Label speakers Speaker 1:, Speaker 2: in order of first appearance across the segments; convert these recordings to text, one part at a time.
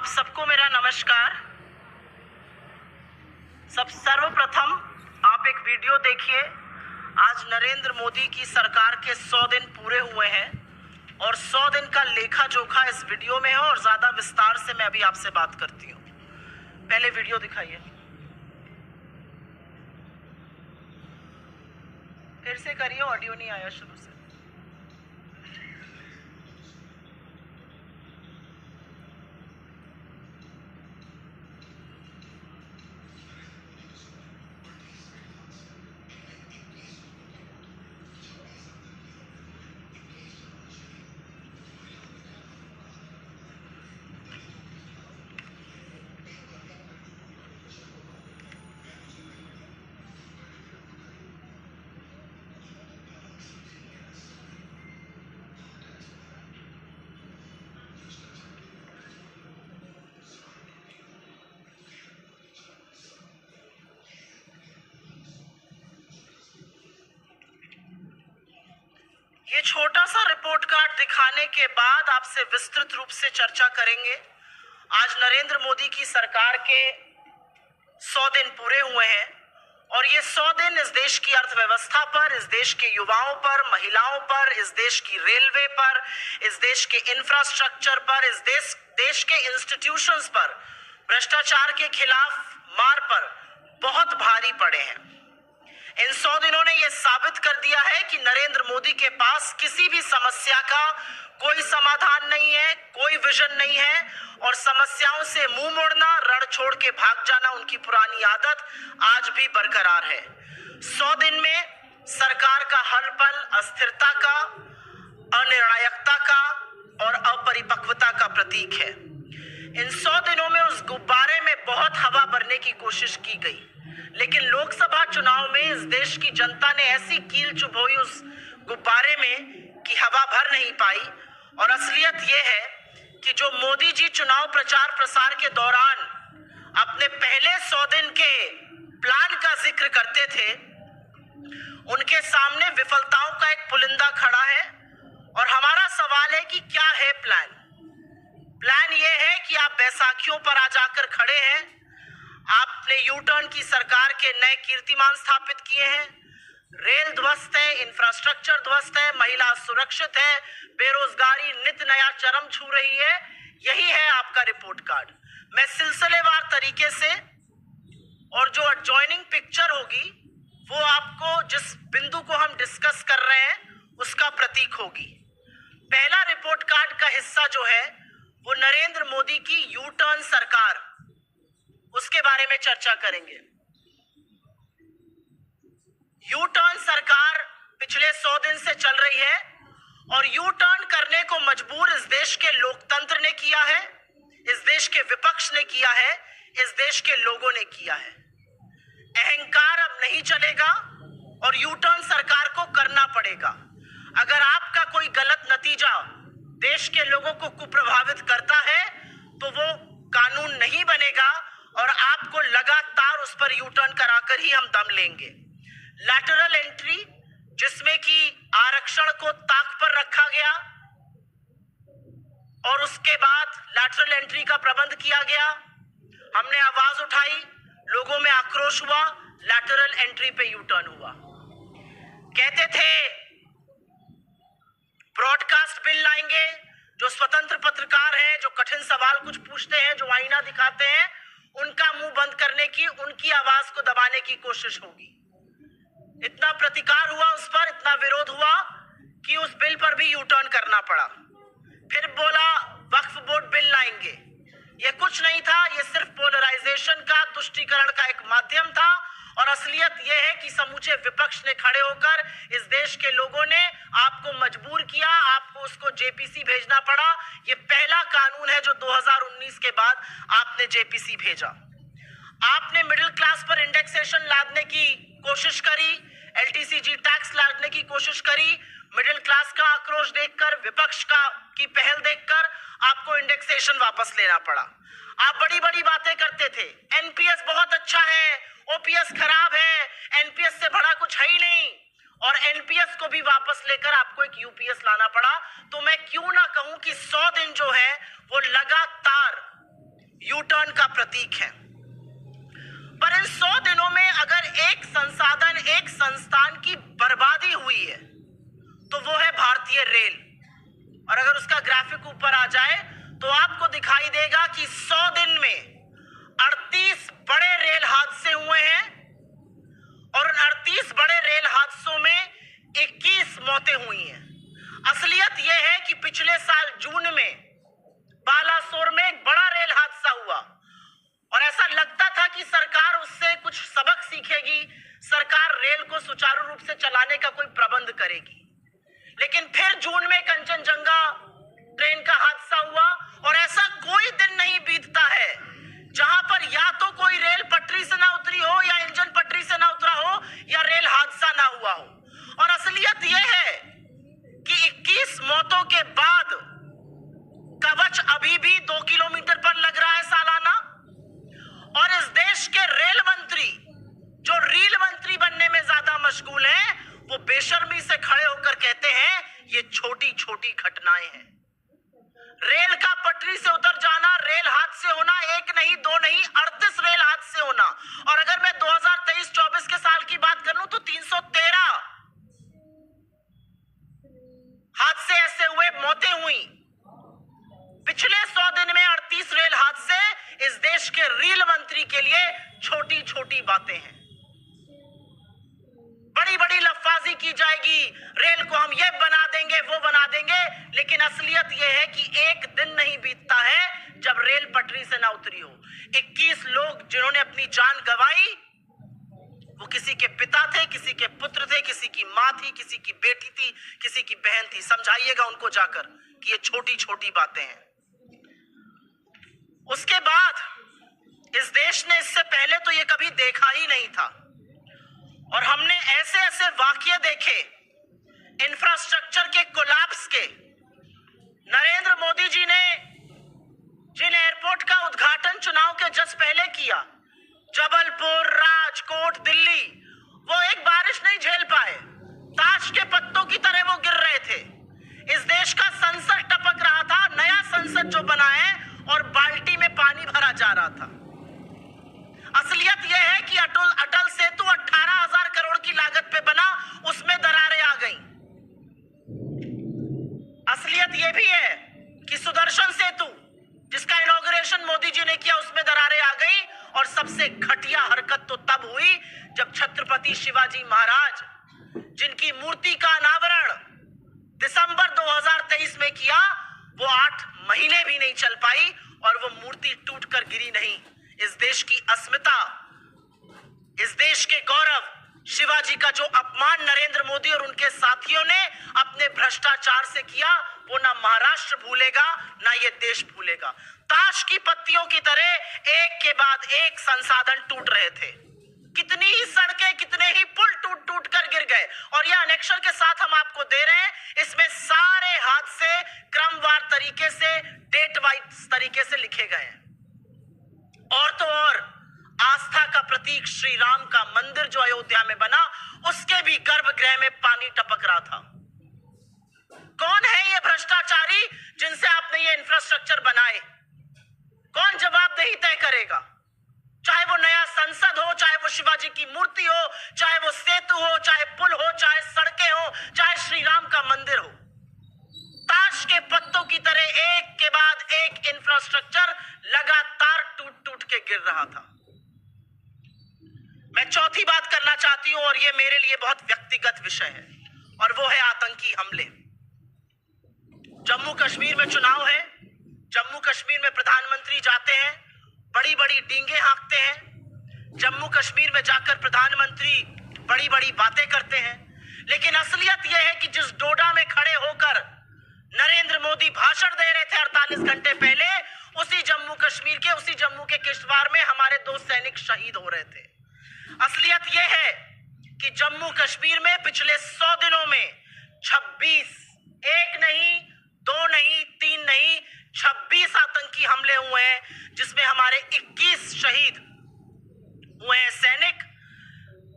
Speaker 1: आप सबको मेरा नमस्कार। सर्वप्रथम आप एक वीडियो देखिए। आज नरेंद्र मोदी की सरकार के 100 दिन पूरे हुए हैं और 100 दिन का लेखा जोखा इस वीडियो में है और ज्यादा विस्तार से मैं अभी आपसे बात करती हूँ। पहले वीडियो दिखाइए। फिर से करिए, ऑडियो नहीं आया शुरू से। ये छोटा सा रिपोर्ट कार्ड दिखाने के बाद आपसे विस्तृत रूप से चर्चा करेंगे। आज नरेंद्र मोदी की सरकार के 100 दिन पूरे हुए हैं और ये 100 दिन इस देश की अर्थव्यवस्था पर, इस देश के युवाओं पर, महिलाओं पर, इस देश की रेलवे पर, इस देश के इंफ्रास्ट्रक्चर पर, इस देश के इंस्टीट्यूशंस पर, भ्रष्टाचार के खिलाफ मार पर बहुत भारी पड़े हैं। इन 100 दिनों ने यह साबित कर दिया है कि नरेंद्र मोदी के पास किसी भी समस्या का कोई समाधान नहीं है, कोई विजन नहीं है और समस्याओं से मुंह मोड़ना, रण छोड़ के भाग जाना उनकी पुरानी आदत आज भी बरकरार है। 100 दिन में सरकार का हर पल अस्थिरता का, अनिर्णायकता का और अपरिपक्वता का प्रतीक है। इन 100 दिनों में उस गुब्बारे में बहुत हवा भरने की कोशिश की गई, लेकिन लोकसभा चुनाव में इस देश की जनता ने ऐसी कील चुभोई उस गुब्बारे में कि हवा भर नहीं पाई। और असलियत यह है कि जो मोदी जी चुनाव प्रचार प्रसार के दौरान अपने पहले 100 दिन के प्लान का जिक्र करते थे, उनके सामने विफलताओं का एक पुलिंदा खड़ा है। और हमारा सवाल है कि क्या है प्लान? प्लान यह है कि आप बैसाखियों पर आ जाकर खड़े हैं, आपने यू टर्न की सरकार के नए कीर्तिमान स्थापित किए हैं, रेल ध्वस्त है, इंफ्रास्ट्रक्चर ध्वस्त है, महिला सुरक्षित है, बेरोजगारी नित नया चरम छू रही है। यही है आपका रिपोर्ट कार्ड। मैं सिलसिलेवार तरीके से और जो एडजॉइनिंग पिक्चर होगी वो आपको जिस बिंदु को हम डिस्कस कर रहे हैं उसका प्रतीक होगी। पहला रिपोर्ट कार्ड का हिस्सा जो है वो नरेंद्र मोदी की यू टर्न सरकार, उसके बारे में चर्चा करेंगे। यू टर्न सरकार पिछले 100 दिन से चल रही है और यू टर्न करने को मजबूर इस देश के लोकतंत्र ने किया है, इस देश के विपक्ष ने किया है, इस देश के लोगों ने किया है। अहंकार अब नहीं चलेगा और यू टर्न सरकार को करना पड़ेगा। अगर आपका कोई गलत नतीजा देश के लोगों को कुप्रभावित करता है तो वो कानून नहीं बनेगा और आपको लगातार उस पर यू टर्न कराकर ही हम दम लेंगे। लैटरल एंट्री, जिसमें कि आरक्षण को ताक पर रखा गया और उसके बाद लैटरल एंट्री का प्रबंध किया गया, हमने आवाज उठाई, लोगों में आक्रोश हुआ, लैटरल एंट्री पे यू टर्न हुआ। कहते थे ब्रॉडकास्ट बिल लाएंगे, जो स्वतंत्र पत्रकार हैं, जो कठिन सवाल कुछ पूछते हैं, जो आईना दिखाते हैं, उनका मुंह बंद करने की, उनकी आवाज को दबाने की कोशिश होगी। इतना प्रतिकार हुआ उस पर, इतना विरोध हुआ कि उस बिल पर भी यू टर्न करना पड़ा। फिर बोला वक्फ बोर्ड बिल लाएंगे। ये कुछ नहीं था, ये सिर्फ पोलराइजेशन का, तुष्टीकरण का एक माध्यम था। और असलियत यह है कि समूचे विपक्ष ने खड़े होकर इस देश के लोगों ने आपको मजबूर किया, आपको उसको जेपीसी भेजना पड़ा। ये पहला कानून है जो 2019 के बाद आपने जेपीसी भेजा। आपने मिडिल क्लास पर इंडेक्सेशन लादने की कोशिश करी, एलटीसीजी टैक्स लादने की कोशिश करी। मिडिल क्लास का आक्रोश देखकर, विपक्ष की पहल देखकर आपको इंडेक्सेशन वापस लेना पड़ा। आप बड़ी बड़ी बातें करते थे, एनपीएस बहुत अच्छा है, ओपीएस खराब है, एनपीएस से बड़ा कुछ है ही नहीं, और एनपीएस को भी वापस लेकर आपको एक यूपीएस लाना पड़ा। तो मैं क्यों ना कहूं कि 100 दिन जो है वो लगातार यू टर्न का प्रतीक है। पर इन 100 दिनों में अगर एक संसाधन, एक संस्थान की बर्बादी हुई है तो वो है भारतीय रेल। और अगर उसका ग्राफिक ऊपर आ जाए तो आपको दिखाई देगा कि 100 दिन में 38 बड़े रेल हादसे हुए हैं और उन 38 बड़े रेल हादसों में 21 मौतें हुई हैं। असलियत यह है कि पिछले साल जून में बालासोर में एक बड़ा रेल हादसा हुआ और ऐसा लगता था कि सरकार उससे कुछ सबक सीखेगी, सरकार रेल को सुचारू रूप से चलाने का कोई प्रबंध करेगी। लेकिन फिर जून में कंचनजंगा ट्रेन का हादसा हुआ और ऐसा कोई दिन नहीं बीतता है जहां पर या तो कोई रेल पटरी से ना उतरी हो या इंजन पटरी से ना उतरा हो या रेल हादसा ना हुआ हो। और असलियत यह है कि 21 मौतों के बाद कवच अभी भी 2 किलोमीटर पर लग रहा है सालाना। और इस देश के रेल मंत्री, जो रील मंत्री बनने में ज्यादा मशगूल हैं, वो बेशर्मी से खड़े होकर कहते हैं ये छोटी छोटी घटनाएं हैं। रेल का पटरी से उतर जाना, रेल हादसे होना, एक नहीं दो नहीं 38 रेल हादसे होना। और अगर मैं 2023-24 के साल की बात करूं तो 313 हादसे ऐसे हुए, मौतें हुई। पिछले 100 दिन में 38 रेल हादसे इस देश के रेल मंत्री के लिए छोटी छोटी बातें हैं। बड़ी बड़ी लफ्फाजी की जाएगी, रेल को हम ये बना देंगे, वो बना देंगे, लेकिन असलियत यह है कि एक दिन नहीं बीतता है जब रेल पटरी से ना उतरी हो। 21 लोग जिन्होंने अपनी जान गंवाई, वो किसी के पिता थे, किसी के पुत्र थे, किसी की मां थी, किसी की बेटी थी, किसी की बहन थी। समझाइएगा उनको जाकर कि ये छोटी छोटी बातें हैं। उसके बाद इस देश ने इससे पहले तो ये कभी देखा ही नहीं था और हमने ऐसे ऐसे वाकये देखे इंफ्रास्ट्रक्चर के कोलैप्स के। नरेंद्र मोदी जी ने जिन एयरपोर्ट का उद्घाटन चुनाव के जस्ट पहले किया, जबलपुर, राजकोट, दिल्ली, वो एक बारिश नहीं झेल पाए, ताश के पत्तों की तरह वो गिर रहे थे। इस देश का संसद टपक रहा था, नया संसद जो बना है, और बाल्टी में पानी भरा जा रहा था। असलियत यह है कि अटल सेतु 18,000 करोड़ की लागत पे बना, उसमें दरारें आ गई। असलियत यह भी है कि सुदर्शन सेतु जिसका इनॉग्रेशन मोदी जी ने किया, उसमें दरारें आ गई। और सबसे घटिया हरकत तो तब हुई जब छत्रपति शिवाजी महाराज, जिनकी मूर्ति का अनावरण दिसंबर 2023 में किया, वो 8 महीने भी नहीं चल पाई और वो मूर्ति टूटकर गिरी नहीं। इस देश की अस्मिता, इस देश के गौरव, शिवाजी का जो अपमान नरेंद्र मोदी और उनके साथियों ने अपने भ्रष्टाचार से किया, वो ना महाराष्ट्र भूलेगा ना ये देश भूलेगा। ताश की पत्तियों की तरह एक के बाद एक संसाधन टूट रहे थे। कितनी ही सड़कें, कितने ही पुल टूट टूट कर गिर गए। और यह अनेक्शन के साथ हम आपको दे रहे हैं, इसमें सारे हादसे क्रमवार तरीके से, डेट वाइज तरीके से लिखे गए हैं। और तो और आस्था का प्रतीक श्री राम का मंदिर जो अयोध्या में बना, उसके भी गर्भगृह में पानी टपक रहा था। कौन है ये भ्रष्टाचारी जिनसे आपने ये इंफ्रास्ट्रक्चर बनाए? कौन जवाबदेही तय करेगा? चाहे वो नया संसद हो, चाहे वो शिवाजी की मूर्ति हो, चाहे वो सेतु हो, चाहे पुल हो, चाहे सड़कें हो, चाहे श्री राम का मंदिर हो। ताश के पत्तों की तरह एक के बाद एक इंफ्रास्ट्रक्चर लगातार टूट टूट के गिर रहा था। मैं चौथी बात करना चाहती हूं और ये मेरे लिए बहुत व्यक्तिगत विषय है, और वो है आतंकी हमले। जम्मू कश्मीर में चुनाव है, जम्मू कश्मीर में प्रधानमंत्री जाते हैं, बड़ी बड़ी डींगे हाँकते हैं, जम्मू कश्मीर में जाकर प्रधानमंत्री बड़ी बड़ी बातें करते हैं। लेकिन असलियत यह है कि जिस डोडा में खड़े होकर नरेंद्र मोदी भाषण दे रहे थे 48 घंटे पहले, उसी जम्मू कश्मीर के, उसी जम्मू के किश्तवाड़ में हमारे 2 सैनिक शहीद हो रहे थे। असलियत यह है कि जम्मू कश्मीर में पिछले 100 दिनों में 26, एक नहीं, 2 नहीं, 3 नहीं, 26 आतंकी हमले हुए हैं, जिसमें हमारे 21 शहीद हुए हैं सैनिक,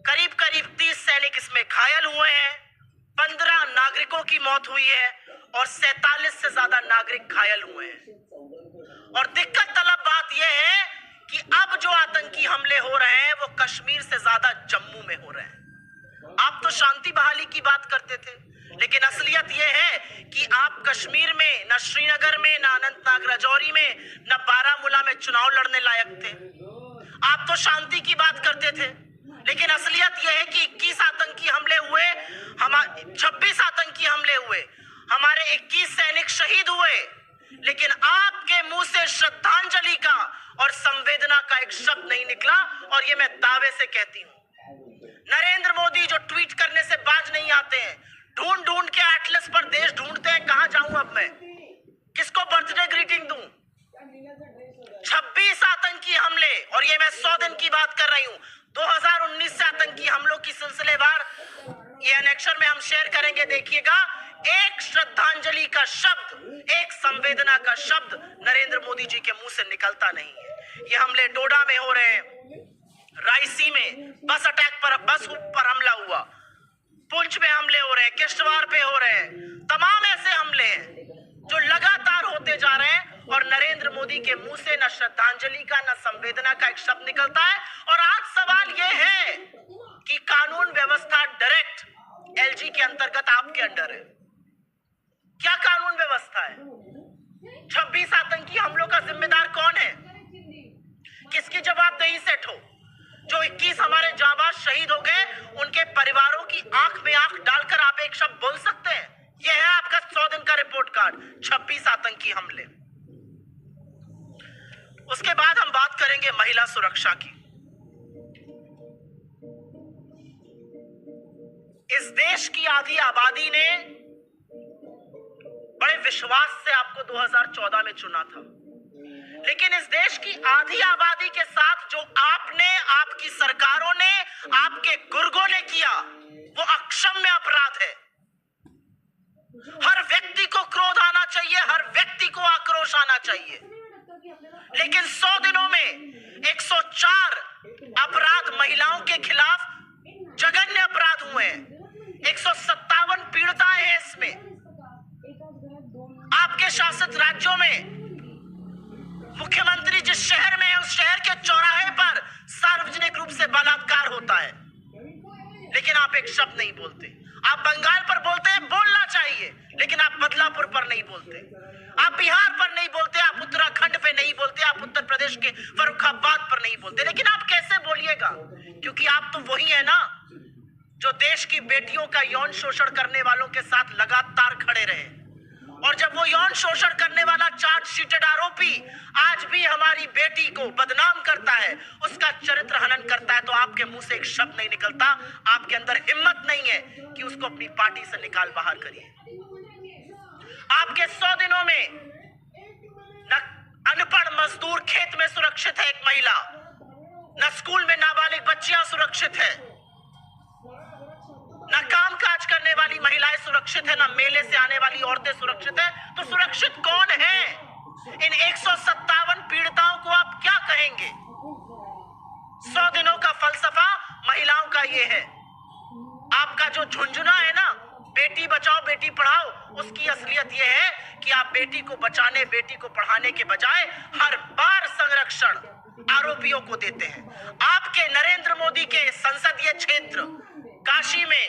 Speaker 1: करीब करीब 30 सैनिक इसमें घायल हुए हैं, 15 नागरिकों की मौत हुई है और 47 से ज्यादा नागरिक घायल हुए हैं। और दिक्कत तलब बात यह है कि अब जो आतंकी हमले हो रहे हैं वो कश्मीर से ज्यादा जम्मू में हो रहे हैं। आप तो शांति बहाली की बात करते थे, लेकिन असलियत यह है कि आप कश्मीर में न श्रीनगर में, न अनंतनाग राजौरी में, न बारामूला में चुनाव लड़ने लायक थे। आप तो शांति की बात करते थे, लेकिन असलियत यह है कि 21 आतंकी हमले हुए, 26 आतंकी हमले हुए, हमारे 21 सैनिक शहीद हुए, लेकिन आपके मुंह से श्रद्धांजलि का और संवेदना का एक शब्द नहीं निकला। और ये मैं दावे से कहती हूं, नरेंद्र मोदी जो ट्वीट करने से बाज नहीं आते हैं, ढूंढ ढूंढ के एटलस पर देश ढूंढते हैं, कहां जाऊं अब मैं, किसको बर्थडे ग्रीटिंग दूं। 26 आतंकी हमले, और ये मैं 100 दिन की बात कर रही हूं। 2019 से आतंकी हमलों की सिलसिलेवार ये एनेक्शन में हम शेयर करेंगे, देखिएगा। एक श्रद्धांजलि का शब्द, एक संवेदना का शब्द नरेंद्र मोदी जी के मुंह से निकलता नहीं है। ये हमले डोडा में हो रहे हैं, रायसी में बस पर हमला हुआ, पुंछ में हमले हो रहे हैं, किश्तवाड़ पे हो रहे हैं, तमाम ऐसे हमले हैं जो लगातार होते जा रहे हैं, और नरेंद्र मोदी के मुंह से न श्रद्धांजलि का न संवेदना का एक शब्द निकलता है। और आज सवाल यह है कि कानून व्यवस्था डायरेक्ट एलजी के अंतर्गत आपके अंडर है, क्या कानून व्यवस्था है? 26 आतंकी हमलों का जिम्मेदार कौन है? किसकी जवाबदेही सेट हो? जो 21 हमारे जांबाज शहीद हो गए, उनके परिवारों की आंख में आंख डालकर आप एक शब्द बोल सकते हैं? यह है आपका 100 दिन का रिपोर्ट कार्ड, 26 आतंकी हमले। उसके बाद हम बात करेंगे महिला सुरक्षा की। इस देश की आधी आबादी ने बड़े विश्वास से आपको 2014 में चुना था, लेकिन इस देश की आधी आबादी के साथ जो आपने, आपकी सरकारों ने, आपके गुर्गों ने किया, वो अक्षम्य अपराध है। हर व्यक्ति को क्रोध आना चाहिए, हर व्यक्ति को आक्रोश आना चाहिए, लेकिन 100 दिनों में 104 अपराध महिलाओं के खिलाफ जघन्य अपराध हुए हैं। 157 पीड़िताएं हैं इसमें। आपके शासित राज्यों में मुख्यमंत्री जिस शहर में है, उस शहर के चौराहे पर सार्वजनिक रूप से बलात्कार होता है, लेकिन आप एक शब्द नहीं बोलते। आप बंगाल पर बोलते हैं, बोलना चाहिए, लेकिन आप बदलापुर पर नहीं बोलते, आप बिहार पर नहीं बोलते, आप उत्तराखंड पे नहीं बोलते, आप उत्तर प्रदेश के फर्रुखाबाद पर नहीं बोलते। लेकिन आप कैसे बोलिएगा? क्योंकि आप तो वही है ना जो देश की बेटियों का यौन शोषण करने वालों के साथ लगातार खड़े रहे, और जब वो यौन शोषण करने वाला चार्जशीटेड आरोपी आज भी हमारी बेटी को बदनाम करता है, उसका चरित्र हनन करता है, तो आपके मुंह से एक शब्द नहीं निकलता। आपके अंदर हिम्मत नहीं है कि उसको अपनी पार्टी से निकाल बाहर करिए। आपके 100 दिनों में न अनपढ़ मजदूर खेत में सुरक्षित है एक महिला, न स्कूल में नाबालिग बच्चियां सुरक्षित है, न काम काज करने वाली महिलाएं सुरक्षित है, न मेले से आने वाली औरतें सुरक्षित है। तो सुरक्षित कौन है? इन 157 पीड़िताओं को आप क्या कहेंगे? 100 दिनों का फलसफा महिलाओं का ये है। आपका जो झुंझुना है ना, बेटी बचाओ बेटी पढ़ाओ, उसकी असलियत यह है कि आप बेटी को बचाने, बेटी को पढ़ाने के बजाय हर बार संरक्षण आरोपियों को देते हैं। आपके नरेंद्र मोदी के संसदीय क्षेत्र काशी में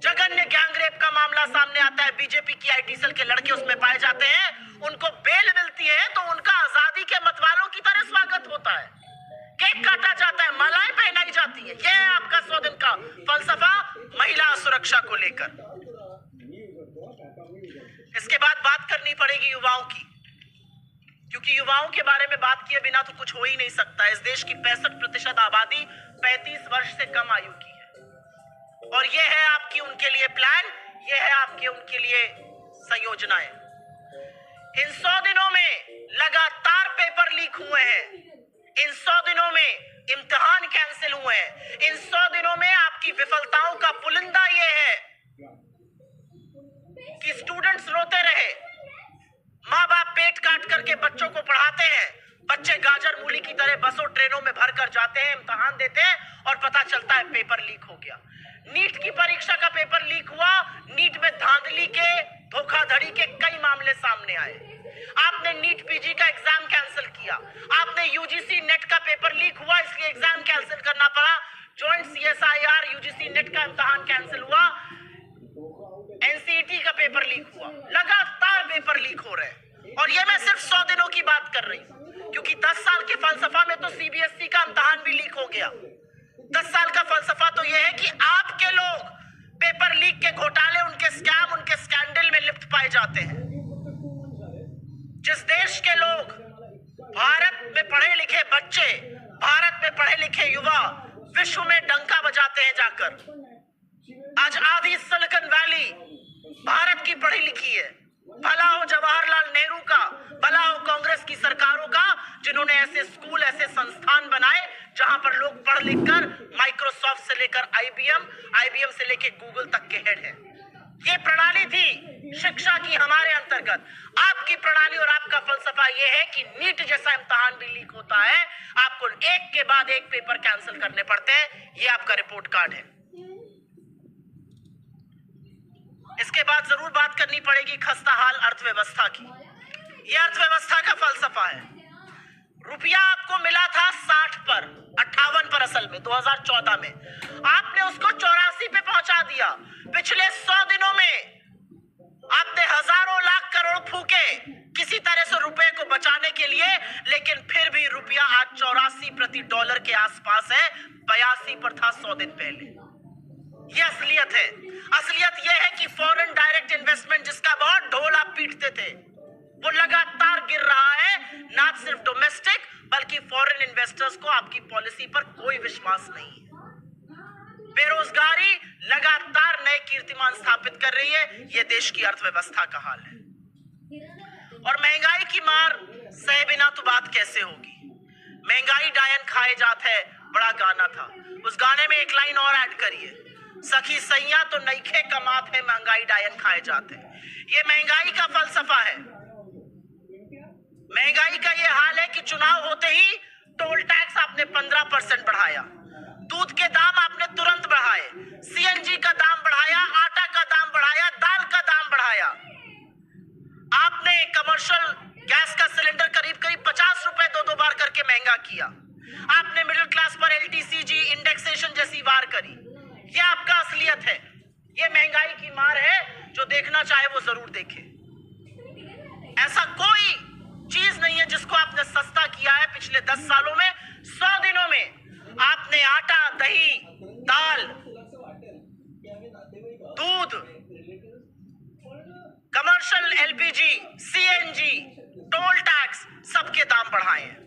Speaker 1: जघन्य गैंगरेप का मामला सामने आता है, बीजेपी की आईटी सेल के लड़के उसमें पाए जाते हैं, उनको बेल मिलती है तो उनका आजादी के मतवालों की तरह स्वागत होता है, केक काटा जाता है, मालाएं पहनाई जाती है। यह है आपका 100 दिन का फलसफा महिला सुरक्षा को लेकर। इसके बाद बात करनी पड़ेगी युवाओं की, क्योंकि युवाओं के बारे में बात किए बिना तो कुछ हो ही नहीं सकता। इस देश की 65% आबादी 35 वर्ष से कम आयु की है, और यह है आपकी उनके लिए प्लान, यह है आपके उनके लिए संयोजनाएं। इन 100 दिनों में लगातार पेपर लीक हुए हैं, इन 100 दिनों में इम्तिहान कैंसिल हुए हैं, इन 100 दिनों में आपकी विफलताओं का पुलिंदा यह है कि स्टूडेंट्स रोते रहे, माँ बाप पेट काट करके बच्चों को पढ़ाते हैं, बच्चे गाजर मूली की तरह बसों ट्रेनों में भरकर जाते हैं, इम्तिहान देते हैं, और पता चलता है पेपर लीक हो गया। नीट की परीक्षा का पेपर लीक हुआ, नीट में धांधली के, धोखाधड़ी के कई मामले सामने आए। आपने नीट पीजी का एग्जाम कैंसिल किया, आपने यूजीसी नेट का पेपर लीक हुआ इसलिए एग्जाम कैंसिल करना पड़ा, जॉइंट सीएसआईआर यूजीसी नेट का इम्तिहान कैंसिल हुआ, एनसीईटी का पेपर लीक हुआ, लगातार पेपर लीक हो रहे हैं। और ये मैं सिर्फ 100 दिनों की बात कर रही हूं, क्योंकि 10 साल के फलसफा में तो सीबीएसई का इम्तिहान भी लीक हो गया। 10 साल का फलसफा तो यह है कि आपके लोग पेपर लीक के घोटाले, उनके स्कैम, उनके स्कैंडल में लिप्त पाए जाते हैं। जिस देश के लोग, भारत में पढ़े लिखे बच्चे, भारत में पढ़े लिखे युवा विश्व में डंका बजाते हैं जाकर, आज आधी सिलिकॉन वैली भारत की पढ़ी लिखी है। भला हो जवाहरलाल नेहरू का, भला हो कांग्रेस की सरकारों का, जिन्होंने ऐसे स्कूल, ऐसे संस्थान बनाए जहां पर लोग पढ़ लिख कर माइक्रोसॉफ्ट से लेकर आईबीएम से लेकर गूगल तक के हेड हैं। ये प्रणाली थी शिक्षा की हमारे अंतर्गत। आपकी प्रणाली और आपका फलसफा ये है कि नीट जैसा इम्तिहान भी लीक होता है, आपको एक के बाद एक पेपर कैंसिल करने पड़ते हैं। ये आपका रिपोर्ट कार्ड है। इसके बाद जरूर बात करनी पड़ेगी खस्ता हाल अर्थव्यवस्था की। यह अर्थव्यवस्था का फलसफा है। रुपया आपको मिला था 60 पर, 58 पर असल में 2014 में, आपने उसको 84 पे पहुंचा दिया। पिछले 100 दिनों में आपने हजारों लाख करोड़ फूके किसी तरह से रुपए को बचाने के लिए, लेकिन फिर भी रुपया आज 84 प्रति डॉलर के आसपास है। 82 पर था 100 दिन पहले। यह असलियत है। असलियत यह है कि फॉरेन डायरेक्ट इन्वेस्टमेंट, जिसका बहुत ढोल आप पीटते थे, वो लगातार गिर रहा है। ना सिर्फ डोमेस्टिक बल्कि फॉरेन इन्वेस्टर्स को आपकी पॉलिसी पर कोई विश्वास नहीं है। बेरोजगारी लगातार नए कीर्तिमान स्थापित कर रही है। यह देश की अर्थव्यवस्था का हाल है। और महंगाई की मार सहे बिना तो बात कैसे होगी। महंगाई डायन खाए जात है, बड़ा गाना था। उस गाने में एक लाइन और ऐड करिए, सखी सैया तो नईखे कमात है, महंगाई डायन खाए जाते हैं। ये महंगाई का फलसफा है। महंगाई का ये हाल है कि चुनाव होते ही टोल टैक्स आपने 15% बढ़ाया, दूध के दाम आपने तुरंत बढ़ाए, सीएनजी का दाम बढ़ाया, आटा का दाम बढ़ाया, दाल का दाम बढ़ाया। आपने कमर्शियल गैस का सिलेंडर करीब करीब 50 रुपए 2-2 बार करके महंगा किया। आपने मिडिल क्लास पर एलटीसीजी इंडेक्सेशन जैसी वार करी। यह आपका असलियत है। यह महंगाई की मार है। जो देखना चाहे वो जरूर देखे। ऐसा कोई चीज नहीं है जिसको आपने सस्ता किया है पिछले 10 सालों में। 100 दिनों में आपने आटा, दही, दाल, दूध, commercial LPG, CNG, toll tax, सबके दाम बढ़ाए हैं।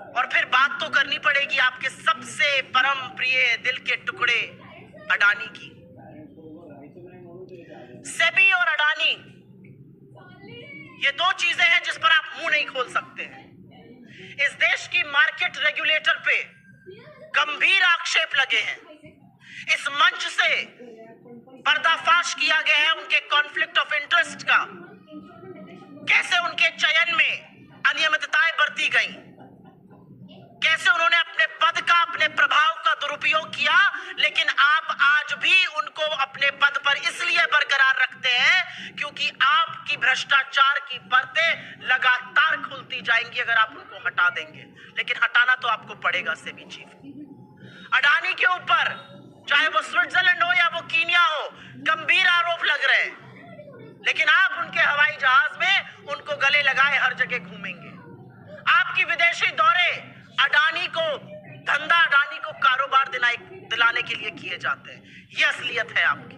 Speaker 1: और फिर बात तो करनी पड़ेगी आपके सबसे परम प्रिय दिल के टुकड़े अडानी की। सेबी और अडानी, ये दो चीजें हैं जिस पर आप मुंह नहीं खोल सकते हैं। इस देश की मार्केट रेगुलेटर पे गंभीर आक्षेप लगे हैं। इस मंच से पर्दाफाश किया गया है उनके कॉन्फ्लिक्ट ऑफ इंटरेस्ट का, कैसे उनके चयन में अनियमितताएं बरती गई, कैसे उन्होंने अपने पद का, अपने प्रभाव का दुरुपयोग किया। लेकिन आप आज भी उनको अपने पद पर इसलिए बरकरार रखते हैं क्योंकि आपकी भ्रष्टाचार की परतें लगातार खुलती जाएंगी अगर आप उनको हटा देंगे। लेकिन हटाना तो आपको पड़ेगा सेबी चीफ। अडानी के ऊपर, चाहे वो स्विट्जरलैंड हो या वो कीनिया हो, गंभीर आरोप लग रहे हैं। लेकिन आप उनके हवाई जहाज में उनको गले लगाए हर जगह घूमेंगे। आपकी विदेशी दौरे अडानी को धंधा, अडानी को कारोबार दिलाने के लिए किए जाते हैं। यह असलियत है आपकी।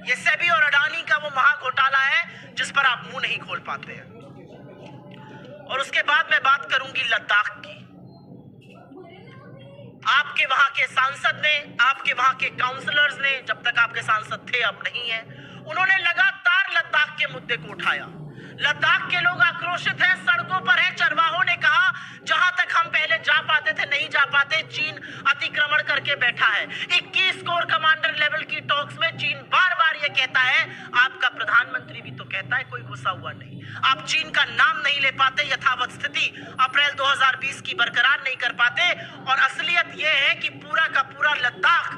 Speaker 1: ये सेबी और अडानी का वो महाघोटाला है जिस पर आप मुंह नहीं खोल पाते हैं। और उसके बाद मैं बात करूंगी लद्दाख की। आपके वहां के सांसद ने, आपके वहां के काउंसलर्स ने, जब तक आपके सांसद थे अब नहीं है, उन्होंने लगातार लद्दाख के मुद्दे को उठाया। लद्दाख के लोग आक्रोशित हैं, सड़कों पर हैं। चरवाहों ने कहा जहां तक हम पहले जा पाते थे नहीं जा पाते, चीन अतिक्रमण करके बैठा है। 21 कोर कमांडर लेवल की टॉक्स में चीन बार बार ये कहता है, आपका प्रधानमंत्री भी तो कहता है कोई घुसा हुआ नहीं। आप चीन का नाम नहीं ले पाते, यथावत स्थिति अप्रैल 2020 की बरकरार नहीं कर पाते। और असलियत यह है कि पूरा का पूरा लद्दाख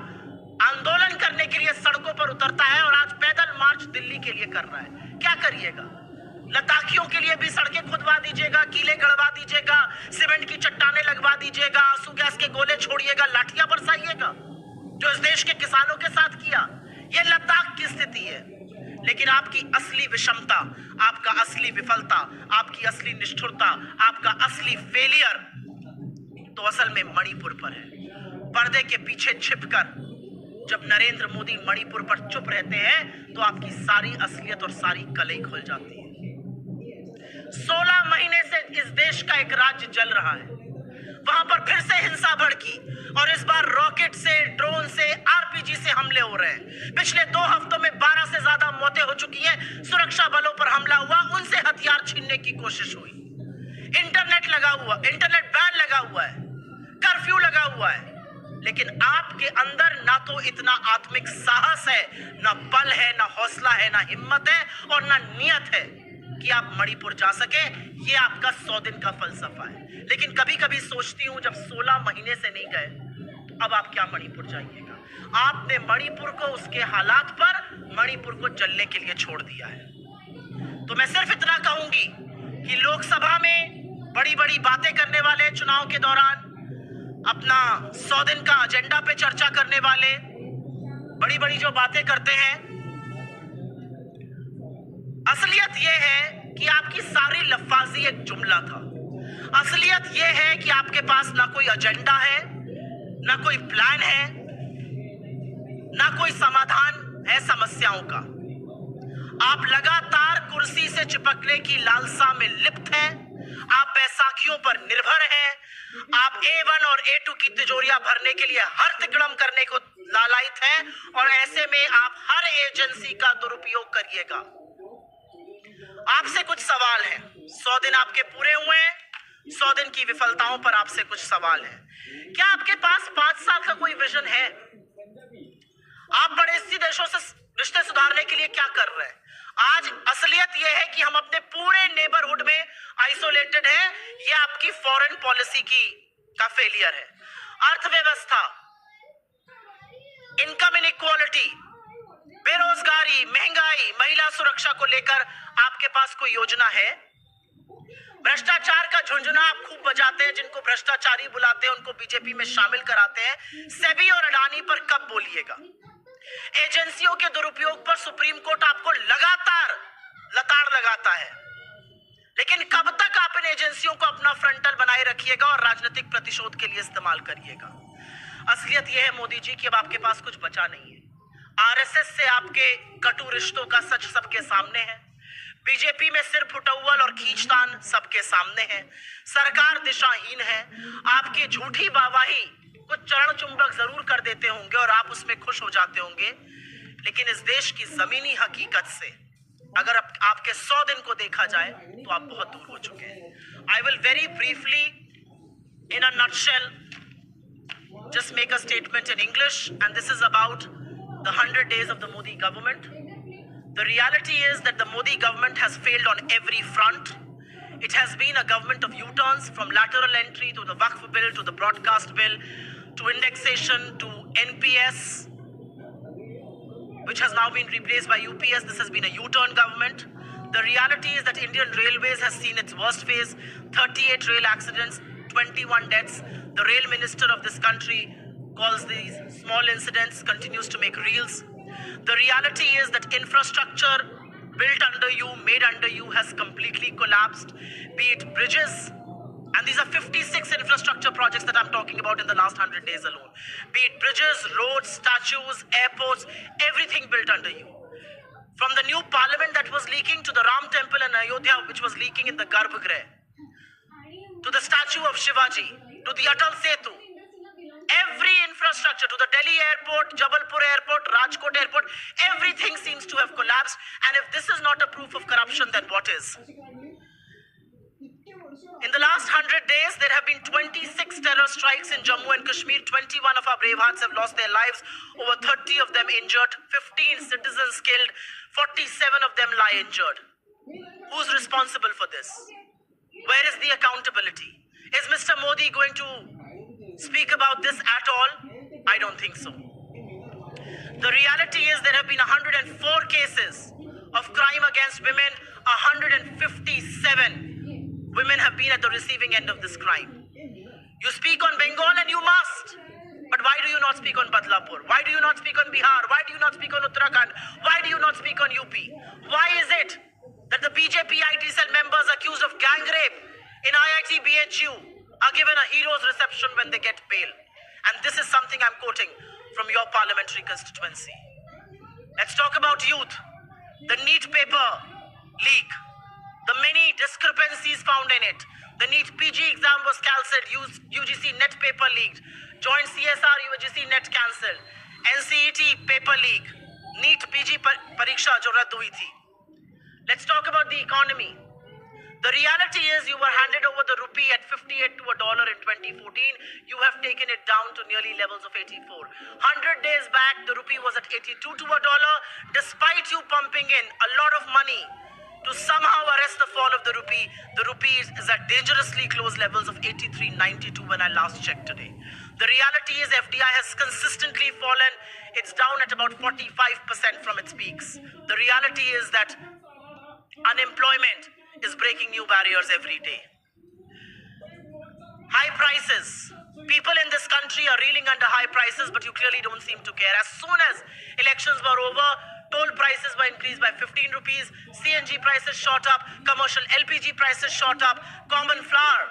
Speaker 1: आंदोलन करने के लिए सड़कों पर उतरता है और आज पैदल मार्च दिल्ली के लिए कर रहा है। क्या करिएगा, लद्दाखियों के लिए भी सड़कें खुदवा दीजिएगा, कीले गड़वा दीजिएगा, सीमेंट की चट्टानें लगवा दीजिएगा, आंसू गैस के गोले छोड़िएगा, लाठियां बरसाइएगा, जो इस देश के किसानों के साथ किया। यह लद्दाख की स्थिति है। लेकिन आपकी असली विषमता, आपका असली विफलता, आपकी असली निष्ठुरता, आपका असली फेलियर तो असल में मणिपुर पर है। पर्दे के पीछे छिपकर जब नरेंद्र मोदी मणिपुर पर चुप रहते हैं तो आपकी सारी असलियत और सारी कलई खुल जाती है। 16 महीने से इस देश का एक राज्य जल रहा है, वहां पर फिर से हिंसा भड़की और इस बार रॉकेट से, ड्रोन से, आरपीजी से हमले हो रहे हैं। पिछले 2 हफ्तों में 12 से ज्यादा मौतें हो चुकी हैं। सुरक्षा बलों पर हमला हुआ, उनसे हथियार छीनने की कोशिश हुई। इंटरनेट बैन लगा हुआ है, कर्फ्यू लगा हुआ है। लेकिन आपके अंदर ना तो इतना आत्मिक साहस है, ना बल है, ना हौसला है, ना हिम्मत है और ना नियत है कि आप मणिपुर जा सके। ये आपका 100 दिन का फलसफा है। लेकिन कभी कभी सोचती हूं, जब 16 महीने से नहीं गए तो अब आप क्या मणिपुर जाइएगा। आपने मणिपुर को उसके हालात पर, मणिपुर को जलने के लिए छोड़ दिया है। तो मैं सिर्फ इतना कहूंगी कि लोकसभा में बड़ी बड़ी बातें करने वाले, चुनाव के दौरान अपना 100 दिन का एजेंडा पे चर्चा करने वाले, बड़ी बड़ी जो बातें करते हैं, असलियत यह है कि आपकी सारी लफ्फाजी एक जुमला था। असलियत यह है कि आपके पास ना कोई एजेंडा है, ना कोई प्लान है, ना कोई समाधान है समस्याओं का। आप लगातार कुर्सी से चिपकने की लालसा में लिप्त हैं। आप बैसाखियों पर निर्भर हैं। आप A1 और A2 की तिजोरियां भरने के लिए हर तिकड़म करने को लालायित हैं और ऐसे में आप हर एजेंसी का दुरुपयोग करिएगा। आपसे कुछ सवाल हैं। 100 दिन आपके पूरे हुए हैं। 100 दिन की विफलताओं पर आपसे कुछ सवाल है। क्या आपके पास 5 साल का कोई विजन है? आप पड़ोसी देशों से रिश्ते सुधारने के लिए क्या कर रहे हैं? आज असलियत यह है कि हम अपने पूरे नेबरहुड में आइसोलेटेड हैं। यह आपकी फॉरेन पॉलिसी का फेलियर है। अर्थव्यवस्था, इनकम इनइक्वालिटी, बेरोजगारी, महंगाई, महिला सुरक्षा को लेकर आपके पास कोई योजना है? भ्रष्टाचार का झुंझुना आप खूब बजाते हैं। जिनको भ्रष्टाचारी बुलाते हैं उनको बीजेपी में शामिल कराते हैं। सेबी और अडानी पर कब बोलिएगा? एजेंसियों के दुरुपयोग पर सुप्रीम कोर्ट आपको लगातार लताड़ लगाता है। लेकिन कब तक आप इन एजेंसियों को अपना फ्रंटल बनाए रखिएगा और राजनीतिक प्रतिशोध के लिए इस्तेमाल करिएगा? असलियत यह है मोदी जी कि अब आपके पास कुछ बचा नहीं है। आरएसएस से आपके कटु रिश्तों का सच सबके सामने है। बीजेपी में सिर फुटौल और खींचतान सबके सामने है। सरकार दिशाहीन है। आपकी झूठी वाहवाही कुछ चरण चुंबक जरूर कर देते होंगे और आप उसमें खुश हो जाते होंगे, लेकिन इस देश की जमीनी हकीकत से अगर आपके 100 दिन को देखा जाए तो आप बहुत दूर हो चुके हैं। I will very briefly in a nutshell just make a statement in English, and this is about the 100 days of the Modi government. The reality is that the Modi government has failed on every front. It has been a government of U-turns, from lateral entry to the Waqf bill, to the broadcast bill, to indexation, to NPS, which has now been replaced by UPS. This has been a U-turn government. The reality is that Indian Railways has seen its worst phase. 38 rail accidents, 21 deaths. The rail minister of this country calls these small incidents, continues to make reels. The reality is that infrastructure built under you, made under you, has completely collapsed. Be it bridges, and these are 56 infrastructure projects that I'm talking about in the last 100 days alone. Be it bridges, roads, statues, airports, everything built under you. From the new parliament that was leaking, to the Ram temple in Ayodhya which was leaking in the Garbhagriha, to the statue of Shivaji, to the Atal Setu, every infrastructure, to the Delhi airport, Jabalpur airport, Rajkot airport, everything seems to have collapsed. And if this is not a proof of corruption, then what is? In the last 100 days, there have been 26 terror strikes in Jammu and Kashmir. 21 of our brave hearts have lost their lives, over 30 of them injured, 15 citizens killed, 47 of them lie injured. Who's responsible for this? Where is the accountability? Is Mr. Modi going to speak about this at all? I don't think so. The reality is there have been 104 cases of crime against women. 157 women have been at the receiving end of this crime. You speak on Bengal and you must. But why do you not speak on Badlapur? Why do you not speak on Bihar? Why do you not speak on Uttarakhand? Why do you not speak on UP? Why is it that the BJP IT cell members accused of gang rape in IIT BHU are given a hero's reception when they get bail? And this is something I'm quoting from your parliamentary constituency. Let's talk about youth. The NEET paper leak. The many discrepancies found in it. The NEET PG exam was cancelled. UGC NET paper leaked. Joint CSR UGC NET cancelled. NCET paper leak. NEET PG pariksha jo radd hui thi. Let's talk about the economy. The reality is you were handed over the rupee at 58 to $1 in 2014. You have taken it down to nearly levels of 84. 100 days back, the rupee was at 82 to $1. Despite you pumping in a lot of money to somehow arrest the fall of the rupee is at dangerously close levels of 83.92 when I last checked today. The reality is FDI has consistently fallen. It's down at about 45% from its peaks. The reality is that unemployment is breaking new barriers every day. High prices. People in this country are reeling under high prices, but you clearly don't seem to care. As soon as elections were over, toll prices were increased by 15 rupees, CNG prices shot up, commercial LPG prices shot up, common flour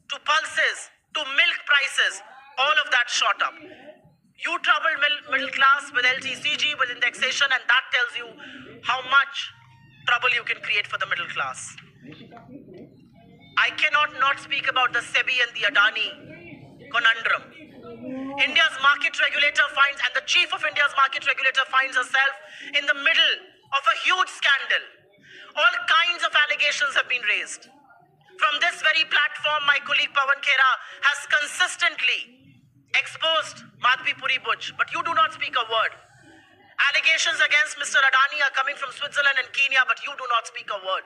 Speaker 1: to pulses to milk prices, all of that shot up. You troubled middle class with LTCG, with indexation, and that tells you how much trouble you can create for the middle class. I cannot not speak about the SEBI and the Adani conundrum. India's market regulator finds, and the chief of India's market regulator finds herself in the middle of a huge scandal. All kinds of allegations have been raised. From this very platform, my colleague Pawan Khera has consistently exposed Madhvi Puri Butch, but you do not speak a word. Allegations against Mr. Adani are coming from Switzerland and Kenya, but you do not speak a word.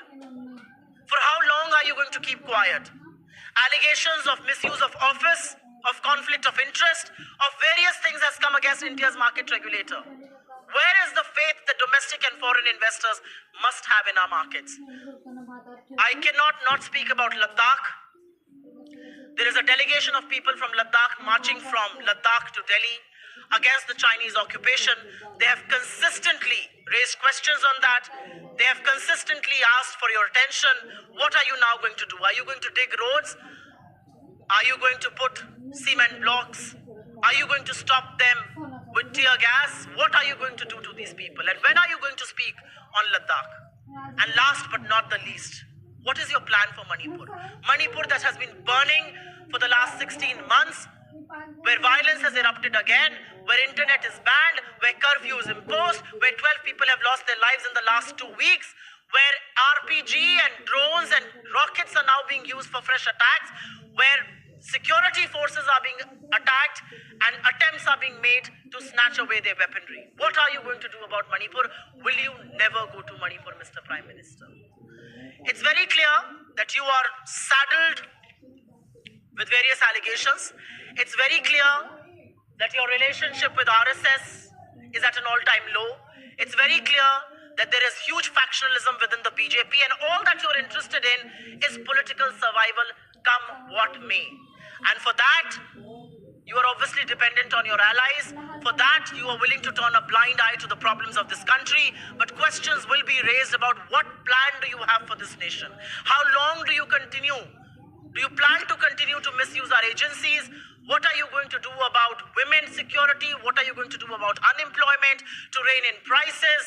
Speaker 1: For how long are you going to keep quiet? Allegations of misuse of office, of conflict of interest, of various things has come against India's market regulator. Where is the faith that domestic and foreign investors must have in our markets? I cannot not speak about Ladakh. There is a delegation of people from Ladakh marching from Ladakh to Delhi against the Chinese occupation. They have consistently raised questions on that. They have consistently asked for your attention. What are you now going to do? Are you going to dig roads? Are you going to put cement blocks? Are you going to stop them with tear gas? What are you going to do to these people? And when are you going to speak on Ladakh? And last but not the least, what is your plan for Manipur? Manipur that has been burning for the last 16 months, where violence has erupted again, where internet is banned, where curfew is imposed, where 12 people have lost their lives in the last 2 weeks, where RPG and drones and rockets are now being used for fresh attacks, where security forces are being attacked and attempts are being made to snatch away their weaponry. What are you going to do about Manipur? Will you never go to Manipur, Mr. Prime Minister? It's very clear that you are saddled with various allegations. It's very clear that your relationship with RSS is at an all-time low. It's very clear that there is huge factionalism within the BJP, and all that you're interested in is political survival, come what may. And for that, you are obviously dependent on your allies. For that, you are willing to turn a blind eye to the problems of this country. But questions will be raised about what plan do you have for this nation? How long do you continue? Do you plan to continue to misuse our agencies? What are you going to do about women's security? What are you going to do about unemployment, to rein in prices?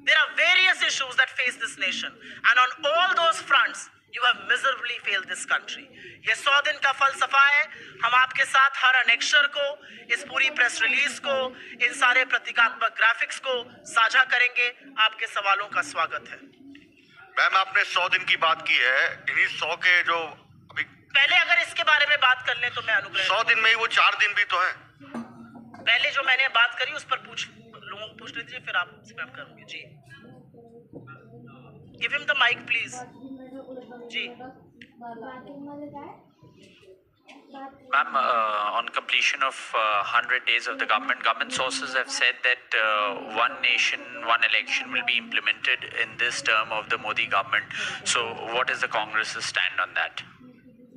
Speaker 1: There are various issues that face this nation. And on all those fronts, you have miserably failed this country. ये 100 दिन का फलसफा है. हम आपके साथ हर अनेक्षर को, इस पूरी प्रेस रिलीज को, इन सारे प्रतीकात्मक ग्राफिक्स को साझा करेंगे. आपके सवालों का स्वागत है.
Speaker 2: मैम, आपने 100 दिन की बात की है. इन्हीं 100 के जो अभी
Speaker 1: पहले अगर इसके बारे में बात कर लें तो मैं अनुग्रह
Speaker 2: 100 दिन में ही वो 4 दिन भी तो है.
Speaker 1: पहले जो मैंने बात करी उस पर लोगों को पूछ लीजिए, फिर आप मैं करूंगी. जी, give him the mike please. जी,
Speaker 3: Ma'am, on completion of 100 days of the government sources have said that one nation, one election will be implemented in this term of the Modi government. So what is the Congress's stand on that?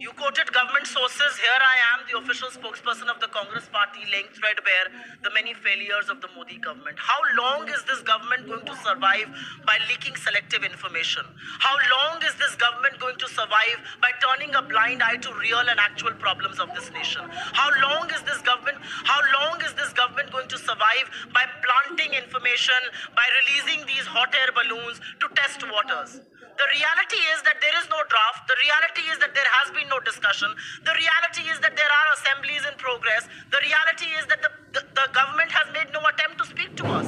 Speaker 1: You quoted government sources. Here I am, the official spokesperson of the Congress party, laying threadbare the many failures of the Modi government. How long is this government going to survive by leaking selective information? How long is this government going to survive by turning a blind eye to real and actual problems of this nation? How long is this government going to survive by planting information, by releasing these hot air balloons to test waters? The reality is that there is no draft. The reality is that there has been no discussion. The reality is that there are assemblies in progress. The reality is that the government has made no attempt to speak to us.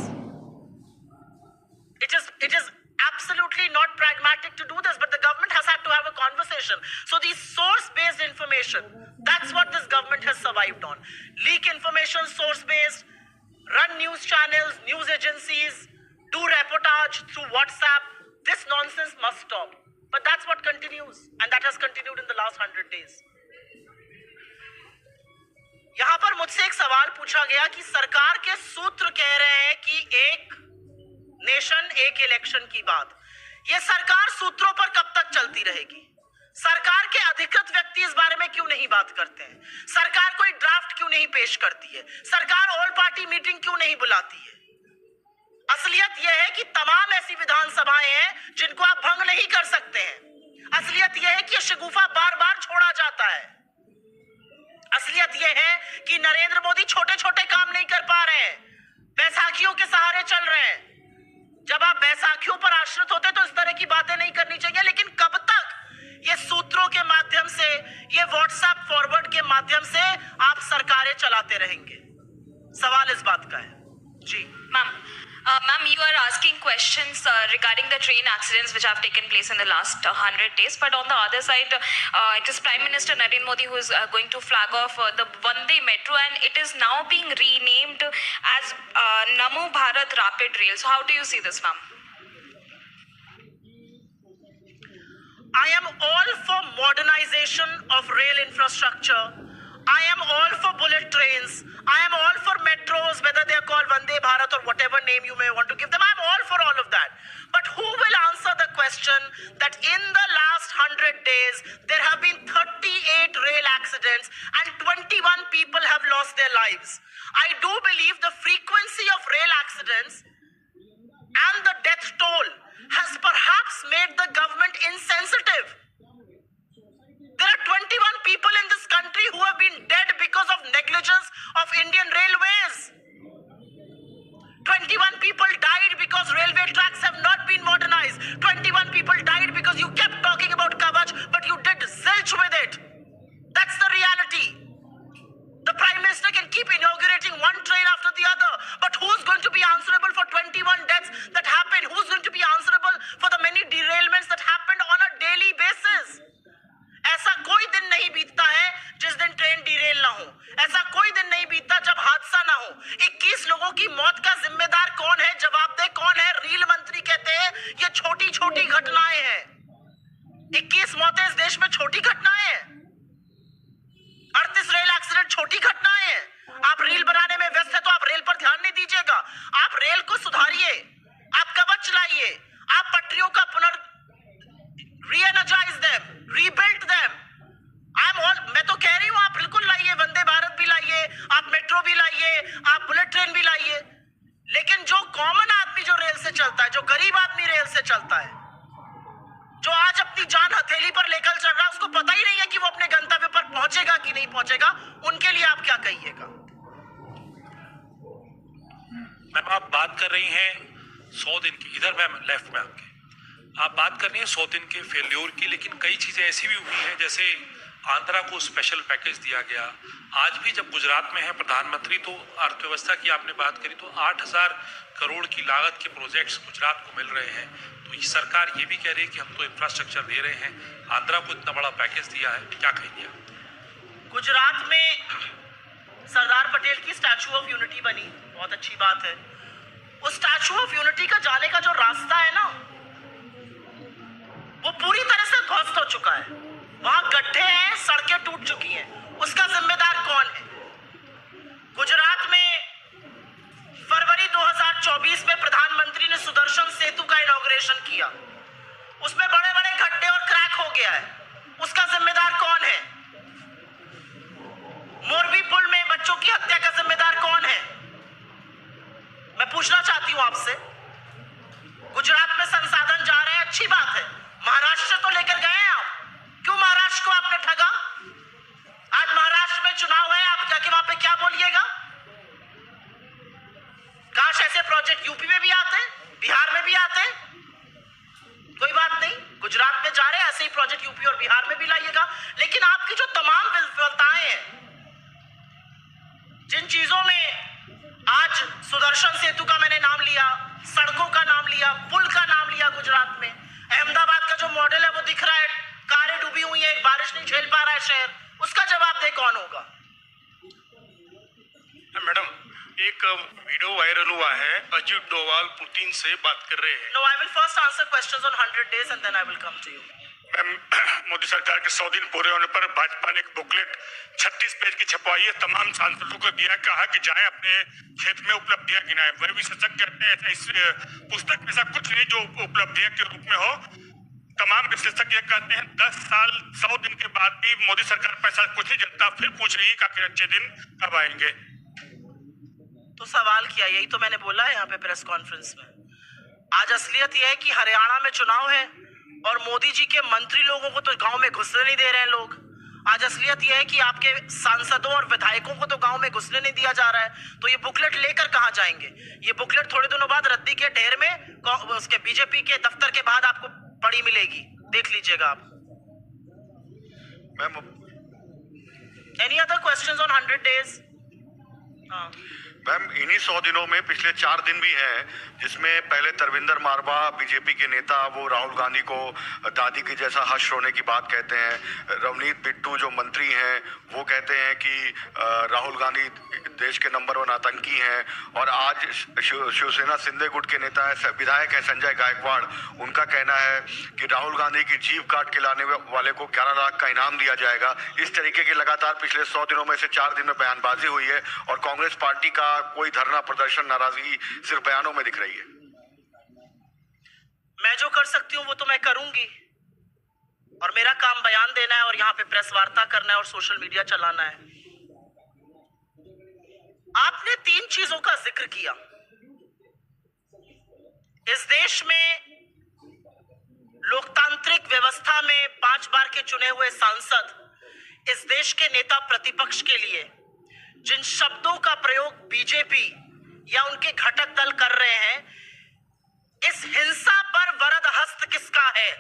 Speaker 1: It is absolutely not pragmatic to do this, but the government has had to have a conversation. So these source-based information, that's what this government has survived on. Leak information, source-based, run news channels, news agencies, do reportage through WhatsApp. This nonsense must stop. But that's what continues, and that has continued in the last 100 days. यहाँ पर मुझसे एक सवाल पूछा गया कि सरकार के सूत्र कह रहे हैं कि एक नेशन एक इलेक्शन की बात। ये सरकार सूत्रों पर कब तक चलती रहेगी? सरकार के अधिकृत व्यक्ति इस बारे में क्यों नहीं बात करते हैं? सरकार कोई ड्राफ्ट क्यों नहीं पेश करती है? सरकार ऑल पार्टी मीटिंग क्यों नहीं बुलाती है? असलियत यह है कि तमाम ऐसी विधानसभाएं हैं जिनको आप भंग नहीं कर सकते हैं। असलियत यह है कि शगुफा बार बार छोड़ा जाता है। असलियत यह है कि नरेंद्र मोदी छोटे छोटे काम नहीं कर पा रहे हैं, बैसाखियों के सहारे चल रहे हैं। जब आप बैसाखियों पर आश्रित होते तो इस तरह की बातें नहीं करनी चाहिए, लेकिन कब तक ये सूत्रों के माध्यम से, ये व्हाट्सएप फॉरवर्ड के माध्यम से आप सरकारें चलाते रहेंगे? सवाल इस बात का है। जी
Speaker 4: Ma'am, you are asking questions regarding the train accidents which have taken place in the last 100 days. But on the other side, it is Prime Minister Narendra Modi who is going to flag off the Vande Metro, and it is now being renamed as Namo Bharat Rapid Rail. So how do you see this, ma'am?
Speaker 1: I am all for modernization of rail infrastructure. I am all for bullet trains. I am all for metros, whether they are called Vande Bharat or whatever name you may want to give them. I am all for all of that. But who will answer the question that in the last 100 days, there have been 38 rail accidents and 21 people have lost their lives? I do believe the frequency of rail accidents and the death toll has perhaps made the government insensitive. There are 21 people in this country who have been dead because of negligence of Indian Railways. 21 people died because railway tracks have not been modernized. 21 people died because you kept talking about Kavach, but you did zilch with it. That's the reality. The Prime Minister can keep inaugurating one train after the other, but who's going to be answerable for 21 deaths that happened? Who's going to be answerable for the many derailments that happened on a daily basis? ऐसा कोई दिन नहीं बीतता है जिस दिन train derail ना हो। ऐसा कोई दिन नहीं बीतता जब हादसा ना हो। 21 लोगों की मौत का जिम्मेदार कौन है? जवाबदेह कौन है? रेल मंत्री कहते हैं ये छोटी छोटी घटनाएं हैं। 21 मौतें इस देश में छोटी घटनाएं हैं? 38 रेल एक्सीडेंट छोटी घटनाएं हैं? आप रेल बनाने में व्यस्त है तो आप रेल पर ध्यान नहीं दीजिएगा। आप रेल को सुधारिए, आप कवच चलाइए, आप पटरियों का re-energize them, rebuild them. मैं तो कह रही हूँ आप बिल्कुल लाइए, वंदे भारत भी लाइए, आप मेट्रो भी लाइए, आप बुलेट ट्रेन भी लाइए, लेकिन जो कॉमन आदमी जो रेल से चलता है, जो गरीब आदमी रेल से चलता है, जो आज अपनी जान हथेली पर लेकर चल रहा है, उसको पता ही नहीं है कि वो अपने गंतव्य पर पहुंचेगा कि नहीं पहुंचेगा, उनके लिए आप क्या कहिएगा?
Speaker 5: मैम, आप बात कर रही हैं 100 दिन की, इधर मैम लेफ्ट में आपके, आप बात कर रही हैं 100 दिन के फेल्योर की, लेकिन कई चीज़ें ऐसी भी हुई हैं, जैसे आंध्रा को स्पेशल पैकेज दिया गया। आज भी जब गुजरात में है प्रधानमंत्री, तो अर्थव्यवस्था की आपने बात करी, तो 8000 करोड़ की लागत के प्रोजेक्ट्स गुजरात को मिल रहे हैं। तो ये सरकार ये भी कह रही है कि हम तो इंफ्रास्ट्रक्चर दे रहे हैं, आंध्रा को इतना बड़ा पैकेज दिया है, क्या कहेंगे आप?
Speaker 1: गुजरात में सरदार पटेल की स्टैचू ऑफ यूनिटी बनी, बहुत अच्छी बात है। उस स्टैचू ऑफ यूनिटी का जाने का जो रास्ता है ना, वो पूरी तरह से ध्वस्त हो चुका है। वहां गड्ढे हैं, सड़कें टूट चुकी हैं। उसका जिम्मेदार कौन है? गुजरात में फरवरी 2024 में प्रधानमंत्री ने सुदर्शन सेतु का इनॉग्रेशन किया, उसमें बड़े बड़े गड्ढे और क्रैक हो गया है, उसका जिम्मेदार कौन है? मोरबी पुल में बच्चों की हत्या का जिम्मेदार कौन है? मैं पूछना चाहती हूं आपसे। गुजरात में संसाधन जा रहे हैं, अच्छी बात है, महाराष्ट्र तो लेकर गए हैं आप, क्यों महाराष्ट्र को आपने ठगा? आज महाराष्ट्र में चुनाव है, आप जाके वहां पे क्या बोलिएगा? काश ऐसे प्रोजेक्ट यूपी में भी आते, बिहार में भी आते। कोई बात नहीं, गुजरात में जा रहे हैं, ऐसे ही प्रोजेक्ट यूपी और बिहार में भी लाइएगा। लेकिन आपकी जो तमाम विफलताएं हैं, जिन चीजों में आज सुदर्शन सेतु का मैंने नाम लिया, सड़कों का नाम लिया, पुल का नाम लिया, गुजरात में अहमदाबाद का जो मॉडल है वो दिख रहा है, कारें डूबी हुई है, बारिश नहीं झेल पा रहा है शहर, उसका जवाब दे कौन होगा?
Speaker 6: मैडम, एक वीडियो वायरल हुआ है, अजीत डोवाल पुतिन से बात कर रहे हैं।
Speaker 1: No, I will first answer questions on 100 days and then I will come to you.
Speaker 6: Ma'am, Modi सरकार के 100 दिन पूरे होने पर भाजपा ने एक बुकलेट 36 पेज की छपवाई है, तमाम सांसदों को दिया, कहा कि जाए अपने क्षेत्र में उपलब्धियां गिनाएं। वह विशेषज्ञ कहते हैं इस पुस्तक में ऐसा कुछ नहीं जो उपलब्धियां के रूप में हो। तमाम विशेषज्ञ कहते हैं 10 साल 100 दिन के बाद भी मोदी सरकार पैसा कुछ नहीं जनता फिर पूछ रही है कि अच्छे दिन कब आएंगे।
Speaker 1: तो सवाल किया, यही तो मैंने बोला है यहाँ पे प्रेस कॉन्फ्रेंस में। आज असलियत यह है कि हरियाणा में चुनाव है और मोदी जी के मंत्री लोगों को तो गांव में घुसने नहीं दे रहे हैं लोग। आज असलियत यह है कि आपके सांसदों और विधायकों को तो गांव में घुसने नहीं दिया जा रहा है। तो ये बुकलेट लेकर कहां जाएंगे? ये बुकलेट थोड़े दिनों बाद रद्दी के ढेर में उसके बीजेपी के दफ्तर के बाद आपको पड़ी मिलेगी, देख लीजिएगा आप। Any other questions on 100 days? हाँ
Speaker 2: मैम, इन्हीं 100 दिनों में पिछले 4 दिन भी हैं जिसमें पहले तरविंदर मारवा बीजेपी के नेता वो राहुल गांधी को दादी के जैसा हर्ष रोने की बात कहते हैं। रवनीत बिट्टू जो मंत्री हैं वो कहते हैं कि राहुल गांधी देश के नंबर 1 आतंकी हैं। और आज शिवसेना सिंधे गुट के नेता है, विधायक है संजय गायकवाड़, उनका कहना है कि राहुल गांधी की जीभ काट के लाने वाले को 11 लाख का इनाम दिया जाएगा। इस तरीके की लगातार पिछले 100 दिनों में से 4 दिन में बयानबाजी हुई है और कांग्रेस पार्टी का कोई धरना प्रदर्शन नाराजगी सिर्फ बयानों में दिख रही है।
Speaker 1: मैं जो कर सकती हूं वो तो मैं करूंगी, और मेरा काम बयान देना है और यहाँ पे प्रेस वार्ता करना है और सोशल मीडिया चलाना है। आपने 3 चीजों का जिक्र किया। इस देश में लोकतांत्रिक व्यवस्था में 5 बार के चुने हुए सांसद इस देश के नेता प्रतिपक्ष के लिए जिन शब्दों का प्रयोग बीजेपी या उनके घटक दल कर रहे हैं, इस हिंसा पर वरद हस्त किसका है?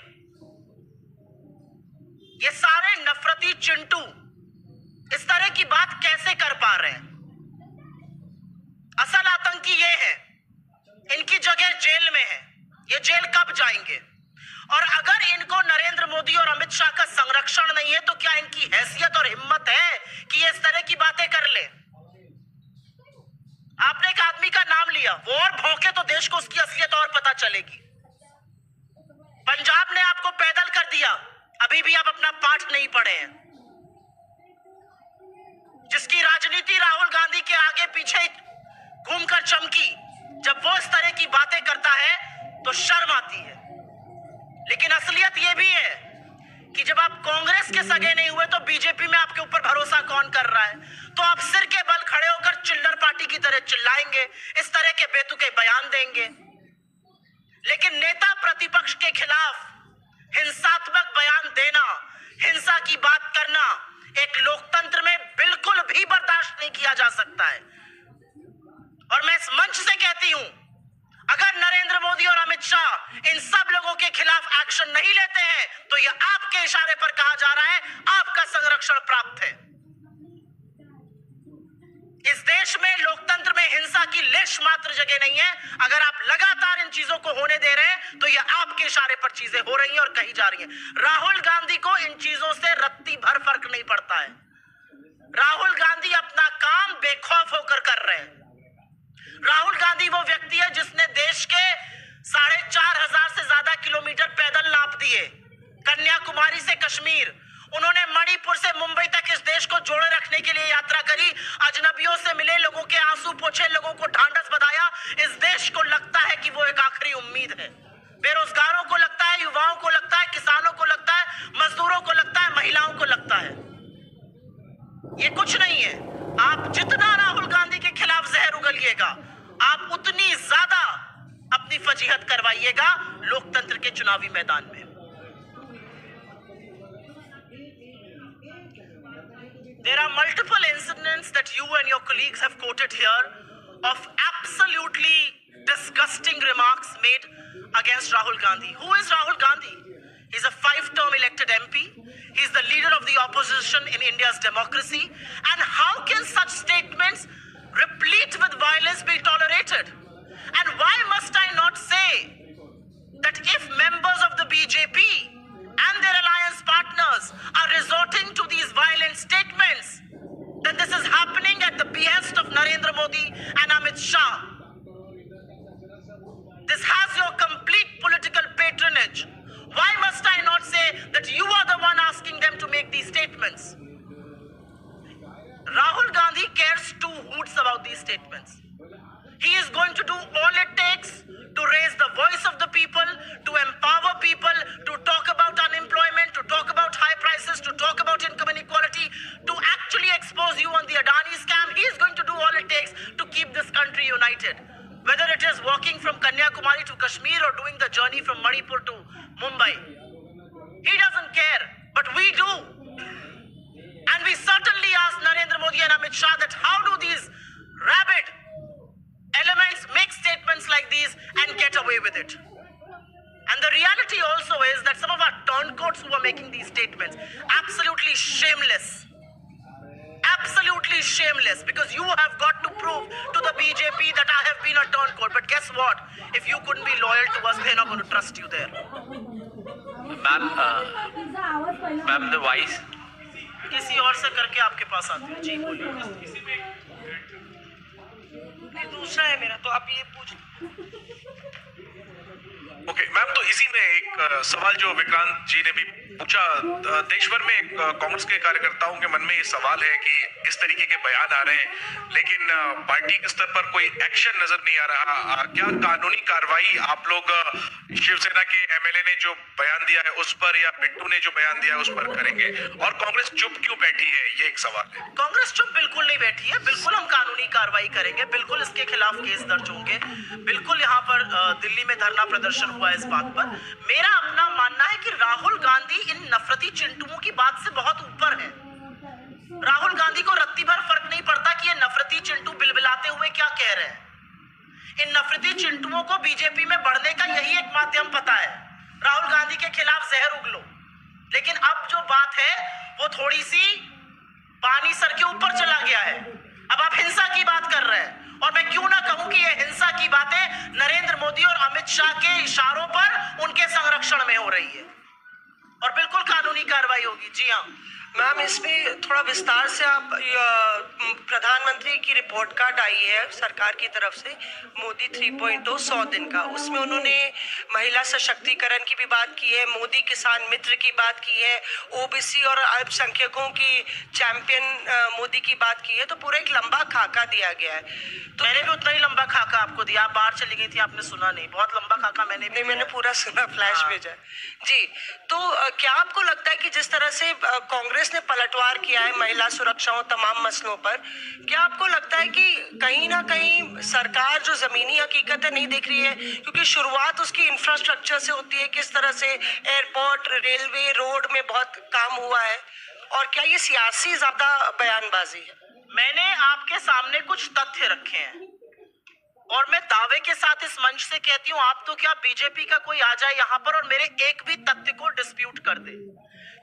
Speaker 1: ये सारे नफरती चिंटू इस तरह की बात कैसे कर पा रहे हैं? असल आतंकी ये है, इनकी जगह जेल में है, ये जेल कब जाएंगे? और अगर इनको नरेंद्र मोदी और अमित शाह का संरक्षण नहीं है तो क्या इनकी हैसियत और हिम्मत है कि ये इस तरह की बातें कर ले? आपने एक आदमी का नाम लिया, वो और भौंके तो देश को उसकी असलियत और पता चलेगी। पंजाब ने आपको पैदल कर दिया, अभी भी आप अपना पाठ नहीं पढ़े हैं। जिसकी राजनीति राहुल गांधी के आगे पीछे घूमकर चमकी, जब वो इस तरह की बातें करता है तो शर्म आती है। लेकिन असलियत यह भी है कि जब आप कांग्रेस के सगे नहीं हुए तो बीजेपी में आपके ऊपर भरोसा कौन कर रहा है? तो आप सिर के बल खड़े होकर चिल्लर पार्टी की तरह चिल्लाएंगे, इस तरह के बेतुके बयान देंगे। लेकिन नेता प्रतिपक्ष के खिलाफ हिंसात्मक बयान देना, हिंसा की बात करना एक लोकतंत्र में बिल्कुल भी बर्दाश्त नहीं किया जा सकता है। और मैं इस मंच से कहती हूं, अगर नरेंद्र मोदी और अमित शाह इन सब लोगों के खिलाफ एक्शन नहीं लेते हैं तो यह आपके इशारे पर कहा जा रहा है आपका संरक्षण प्राप्त है। इस देश में लोकतंत्र में हिंसा की लेश मात्र जगह नहीं है। अगर आप लगातार इन चीजों को होने दे रहे हैं तो यह आपके इशारे पर चीजें हो रही हैं और कही जा रही हैं। राहुल गांधी को इन चीजों से रत्ती भर फर्क नहीं पड़ता है। राहुल गांधी अपना काम बेखौफ होकर कर रहे हैं। राहुल गांधी वो व्यक्ति है जिसने देश के 4,500 से ज्यादा किलोमीटर पैदल नाप दिए, कन्याकुमारी से कश्मीर। उन्होंने मणिपुर से मुंबई तक इस देश को जोड़े को लगता है कि वो एक आखिरी उम्मीद है, बेरोजगारों को लगता है, युवाओं को लगता है, किसानों को लगता है, मजदूरों को लगता है, महिलाओं को लगता है। ये कुछ नहीं है। आप जितना राहुल गांधी के खिलाफ जहर उगलिएगा, आप उतनी ज्यादा अपनी फजीहत करवाइएगा लोकतंत्र के चुनावी मैदान में। There are multiple incidents that you and your colleagues have quoted here of absolutely disgusting remarks made against Rahul Gandhi. Who is Rahul Gandhi? He's a 5-term elected MP. He's the leader of the opposition in India's democracy. And how can such statements replete with violence be tolerated? And why must I not say that if members of the BJP and their alliance partners are resorting to these violent statements, then this is happening at the behest of Narendra Modi and Amit Shah. This has your complete political patronage. Why must I not say that you are the one asking them to make these statements? Rahul Gandhi cares 2 hoots about these statements. He is going to do all it takes to raise the voice of the people, to empower people, to talk about unemployment, to talk about high prices, to talk about income inequality, to actually expose you on the Adani scam. He is going to do all it takes to keep this country united. Whether it is walking from Kanyakumari to Kashmir or doing the journey from Manipur to Mumbai. He doesn't care, but we do. And we certainly ask Narendra Modi and Amit Shah that how do these rabid elements make statements like these and get away with it? And the reality also is that some of our turncoats who are making these statements, absolutely shameless. Absolutely shameless, because you have got to prove to the BJP that I have been a turncoat. But guess what? If you couldn't be loyal to us, they're not going to trust you there.
Speaker 3: Ma'am, the vice.
Speaker 1: किसी और से करके आपके पास आते हैं। जी बोलिए। दूसरा है मेरा, तो आप ये पूछ।
Speaker 7: ओके मैम, तो इसी में एक सवाल जो विक्रांत जी ने भी पूछा, देश भर में कांग्रेस के कार्यकर्ताओं के मन में ये सवाल है कि इस तरीके के बयान आ रहे हैं लेकिन पार्टी के स्तर पर कोई एक्शन नजर नहीं आ रहा। क्या कानूनी कार्रवाई आप लोग शिवसेना के एमएलए ने जो बयान दिया है उस पर या बिट्टू ने जो बयान दिया है उस पर करेंगे? और कांग्रेस चुप क्यों बैठी है, ये एक सवाल है।
Speaker 1: कांग्रेस चुप बिल्कुल नहीं बैठी है, बिल्कुल हम कानूनी कार्रवाई करेंगे, बिल्कुल इसके खिलाफ केस दर्ज होंगे, बिल्कुल यहाँ पर दिल्ली में धरना प्रदर्शन हुआ इस बात पर। मेरा अपना मानना है कि राहुल गांधी इन नफरती चिंटुओं की बात से बहुत ऊपर है। राहुल गांधी को रत्ती भर फर्क नहीं पड़ता कि ये नफरती चिंटू बिलबिलाते हुए क्या कह रहे हैं। इन नफरती चिंटुओं को बीजेपी में बढ़ने का यही एक माध्यम पता है, राहुल गांधी के खिलाफ जहर उगलो। लेकिन अब जो बात है वो थोड़ी सी पानी सर के ऊपर चला गया है। अब आप हिंसा की बात कर रहे हैं, और मैं क्यों ना कहूं कि ये हिंसा की बातें नरेंद्र मोदी और अमित शाह के इशारों पर उनके संरक्षण में हो रही है, और बिल्कुल कानूनी कार्रवाई होगी। जी हाँ
Speaker 8: मैम, इसमें थोड़ा विस्तार से आप, प्रधानमंत्री की रिपोर्ट कार्ड आई है सरकार की तरफ से, मोदी 3.0 100 दिन का, उसमें उन्होंने महिला सशक्तिकरण की भी बात की है, मोदी किसान मित्र की बात की है, ओबीसी और अल्पसंख्यकों की चैंपियन मोदी की बात की है। तो पूरा एक लंबा खाका दिया गया है। तो
Speaker 1: मैंने भी उतना ही लंबा खाका आपको दिया, आप बाहर चली गई थी, आपने सुना नहीं। बहुत लंबा खाका मैंने भी,
Speaker 8: मैंने पूरा सुना, फ्लैश भेजा जी। तो क्या आपको लगता है कि जिस तरह से कांग्रेस ने पलटवार किया है महिला सुरक्षा और तमाम मसलों पर, क्या आपको लगता है कि कहीं ना कहीं सरकार जो जमीनी हकीकतें नहीं देख रही है? क्योंकि शुरुआत उसकी इंफ्रास्ट्रक्चर से होती है, किस तरह से एयरपोर्ट, रेलवे, रोड में बहुत काम हुआ है, और क्या ये सियासी ज्यादा बयानबाजी है?
Speaker 1: मैंने आपके सामने कुछ तथ्य रखे हैं, और मैं दावे के साथ इस मंच से कहती हूं, आप तो क्या बीजेपी का कोई आ जाए यहां पर और मेरे एक भी तथ्य को डिस्प्यूट कर दे।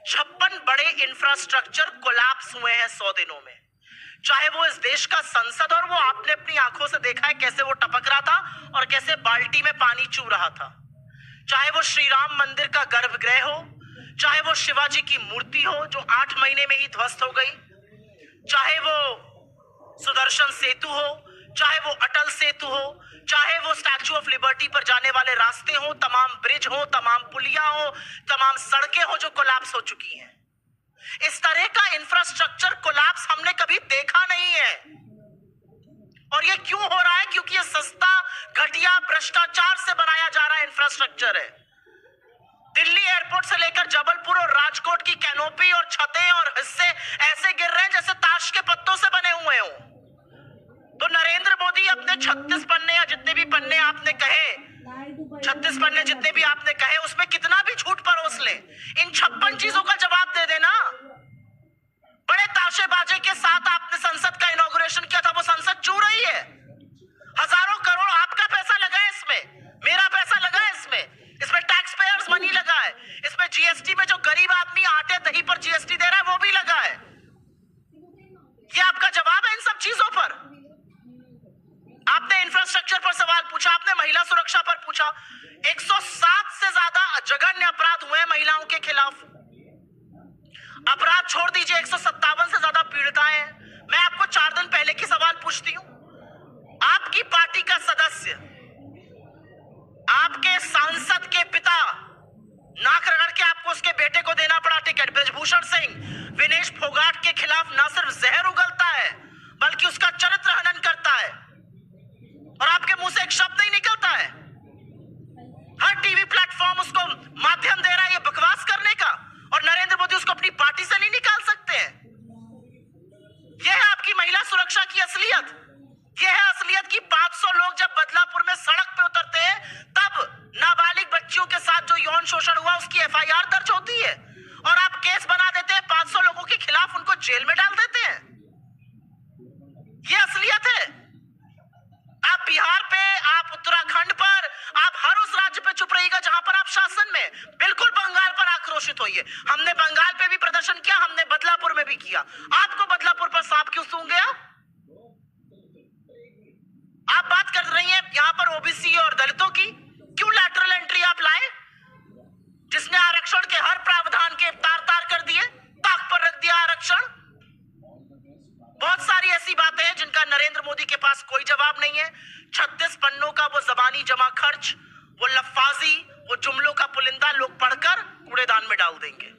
Speaker 1: 56 बड़े इंफ्रास्ट्रक्चर कोलैप्स हुए हैं 100 दिनों में, चाहे वो इस देश का संसद, और वो आपने अपनी आंखों से देखा है कैसे वो टपक रहा था और कैसे बाल्टी में पानी चू रहा था, चाहे वो श्री राम मंदिर का गर्भगृह हो, चाहे वो शिवाजी की मूर्ति हो जो 8 महीने में ही ध्वस्त हो गई, चाहे वो सुदर्शन सेतु हो, चाहे वो अटल सेतु हो, चाहे वो स्टैच्यू ऑफ लिबर्टी पर जाने वाले रास्ते हो, तमाम ब्रिज हो, तमाम पुलिया हो, तमाम सड़कें हो जो कोलैप्स हो चुकी हैं। इस तरह का इंफ्रास्ट्रक्चर कोलैप्स हमने कभी देखा नहीं है। और ये क्यों हो रहा है? क्योंकि ये सस्ता, घटिया, भ्रष्टाचार से बनाया जा रहा इंफ्रास्ट्रक्चर है। दिल्ली एयरपोर्ट से लेकर जबलपुर और राजकोट की कैनोपी और छतें और हिस्से ऐसे गिर रहे हैं जैसे ताश के पत्तों से बने हुए हों। तो नरेंद्र मोदी अपने 36 पन्ने या जितने भी पन्ने आपने कहे, 36 पन्ने जितने भी आपने कहे, उसमें कितना भी झूठ परोस ले, इन 56 चीजों का जवाब दे देना। बड़े ताशे बाजे के साथ आपने संसद का इनॉग्रेशन किया था, वो संसद चू रही है। हजारों करोड़ आपका पैसा लगा है इसमें, मेरा पैसा लगा है इसमें टैक्स पेयर्स मनी लगा है, इसमें जीएसटी में जो गरीब आदमी आटे दही पर जीएसटी दे रहा है वो भी लगा है। ये आपका जवाब है इन सब चीजों पर? आपने इंफ्रास्ट्रक्चर पर सवाल पूछा, आपने महिला सुरक्षा पर पूछा। 107 से ज्यादा जघन्य अपराध हुए महिलाओं के खिलाफ। अपराध छोड़ दीजिए, 157 से ज्यादा पीड़िताएं हैं। मैं आपको 4 दिन पहले की सवाल पूछती हूं। आपकी पार्टी का सदस्य, आपके सांसद के पिता, नाक रगड़ के आपको उसके बेटे को देना पड़ा टिकट। ब्रजभूषण सिंह विनेश फोगाट के खिलाफ न सिर्फ जहर उगलता है बल्कि उसका चरित्र हनन करता है और आपके मुंह से एक शब्द नहीं निकलता है। हर टीवी प्लेटफॉर्म उसको माध्यम दे रहा है ये बकवास करने का, और नरेंद्र मोदी उसको अपनी पार्टी से नहीं निकाल सकते हैं। यह है आपकी महिला सुरक्षा की असलियत। यह है असलियत की 500 लोग जब बदलापुर में सड़क पे उतरते हैं तब नाबालिग बच्चियों के साथ जो यौन शोषण हुआ उसकी एफआईआर दर्ज होती है और आप केस बना देते हैं 500 लोगों के खिलाफ, उनको जेल में डाल देते हैं। यह असलियत है। आप बिहार पे, आप उत्तराखंड पर, आप हर उस राज्य पे चुप रहिएगा जहां पर आप शासन में। बिल्कुल बंगाल पर आक्रोशित होइए। हमने बंगाल पे भी प्रदर्शन किया, हमने बदलापुर में भी किया। आपको बदलापुर पर सांप क्यों सूंघ गया? आप बात कर रही हैं यहां पर ओबीसी और दलितों की, क्यों लैटरल एंट्री आप लाए जिसने आरक्षण के हर प्रावधान के तार कर दिए, ताक पर रख दिया आरक्षण। बहुत सारी ऐसी बातें हैं जिनका नरेंद्र मोदी के पास कोई जवाब नहीं है। 36 पन्नों का वो जबानी जमा खर्च, वो लफ्फाजी, वो जुमलों का पुलिंदा लोग पढ़कर कूड़ेदान में डाल देंगे।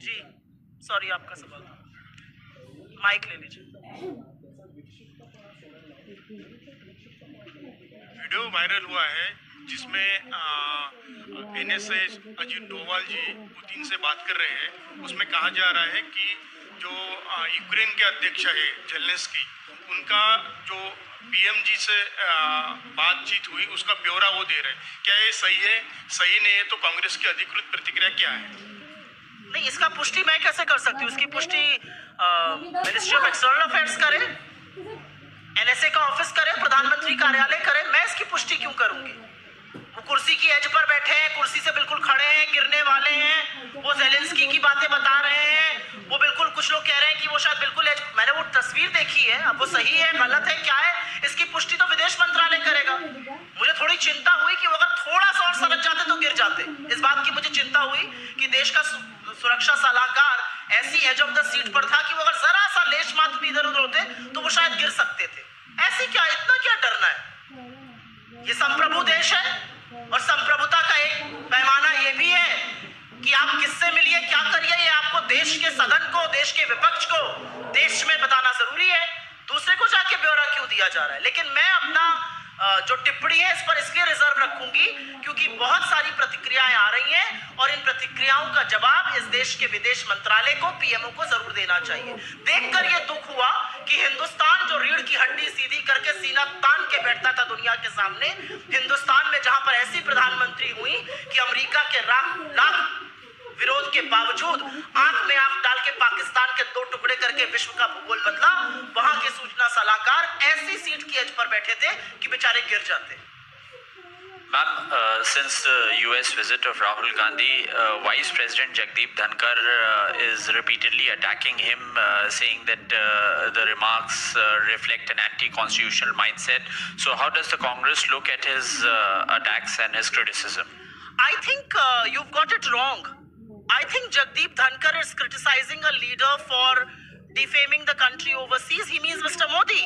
Speaker 1: जी सॉरी, आपका सवाल, माइक ले लीजिए।
Speaker 9: वीडियो वायरल हुआ है जिसमें एनएसएस अजीत डोभाल जी पुतिन से बात कर रहे हैं। उसमें कहा जा रहा है कि जो यूक्रेन के अध्यक्ष है जेलेंस्की, उनका जो पीएम जी से बातचीत हुई उसका ब्यौरा वो दे रहे हैं। क्या ये सही है? सही नहीं है तो कांग्रेस की अधिकृत प्रतिक्रिया क्या है?
Speaker 1: नहीं, इसका पुष्टि मैं कैसे कर सकती हूँ? इसकी पुष्टि मिनिस्ट्री ऑफ एक्सटर्नल अफेयर्स करे, एनएसए का ऑफिस करे, प्रधानमंत्री कार्यालय करे। मैं इसकी पुष्टि क्यों करूंगी? वो कुर्सी की एज पर बैठे हैं, कुर्सी से बिल्कुल खड़े हैं, गिरने वाले हैं, वो जेलेंस्की की बातें बता रहे हैं, वो बिल्कुल, कुछ लोग कह रहे हैं कि वो शायद बिल्कुल एज, मैंने वो तस्वीर देखी है, अब वो सही है गलत है क्या है, इसकी पुष्टि तो विदेश मंत्रालय करेगा। मुझे थोड़ी चिंता हुई कि वो अगर थोड़ा सा और सरक जाते तो गिर जाते। इस बात की मुझे चिंता हुई कि देश का सुरक्षा सलाहकार ऐसी एज ऑफ द सीट पर था कि वो अगर जरा सा लेश मात्र भी इधर उधर होते तो वो शायद गिर सकते थे। ऐसी क्या, इतना क्या डरना है? ये संप्रभु देश है और संप्रभुता का एक पैमाना ये भी है कि आप किससे मिलिए, क्या करिए, ये आपको देश के सदन को, देश के विपक्ष को देश में बताना जरूरी है। दूसरे को जाके ब्यौरा क्यों दिया जा रहा है? लेकिन मैं अपना जो टिप्पणी है इस पर इसलिए रिजर्व रखूंगी क्योंकि बहुत सारी प्रतिक्रियाएं आ रही हैं और इन प्रतिक्रियाओं का जवाब इस देश के विदेश मंत्रालय को, पीएमओ को जरूर देना चाहिए। देखकर यह दुख हुआ कि हिंदुस्तान जो रीढ़ की हड्डी सीधी करके सीना तान के बैठता था दुनिया के सामने, हिंदुस्तान में जहां पर ऐसी प्रधानमंत्री हुई कि अमेरिका के लाख विरोध के बावजूद आंख में आंख डाल के पाकिस्तान के 2 टुकड़े करके विश्व का भूगोल बदला, वहां के सूचना सलाहकार ऐसी सीट की एज पर बैठे थे कि बेचारे गिर जाते।
Speaker 3: Ma'am, since the US visit of Rahul Gandhi, Vice President Jagdeep Dhankar is repeatedly attacking him, saying that the remarks reflect an anti-constitutional mindset. So how does the Congress look at his attacks and his criticism?
Speaker 1: I think you've got it wrong. I think Jagdeep Dhankar is criticizing a leader for defaming the country overseas. He means Mr. Modi.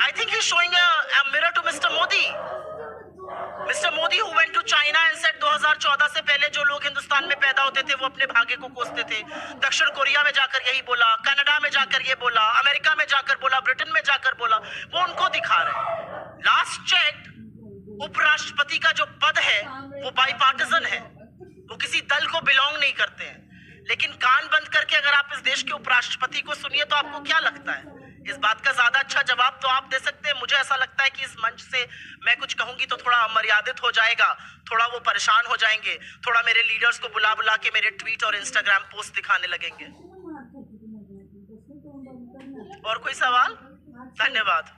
Speaker 1: I think he's showing a mirror to Mr. Modi. Mr. Modi who went to China and said 2000 2014 से पहले जो लोग हिंदुस्तान में पैदा होते थे वो अपने भाग्य को कोसते थे। दक्षिण कोरिया में जाकर यही बोला, कनाडा में जाकर ये बोला, अमेरिका में जाकर बोला, ब्रिटेन में जाकर बोला, वो उनको दिखा रहे हैं। लास्ट चेक उपराष्ट्रपति का जो पद है वो बाईपार्टिजन है, वो किसी दल को बिलोंग नहीं करते हैं। लेकिन कान बंद करके अगर आप इस देश के उपराष्ट्रपति को सुनिए तो आपको क्या लगता है? इस बात का ज्यादा अच्छा जवाब तो आप दे सकते हैं। मुझे ऐसा लगता है कि इस मंच से मैं कुछ कहूंगी तो थोड़ा अमर्यादित हो जाएगा, थोड़ा वो परेशान हो जाएंगे, थोड़ा मेरे लीडर्स को बुला बुला के मेरे ट्वीट और इंस्टाग्राम पोस्ट दिखाने लगेंगे। और कोई सवाल? धन्यवाद।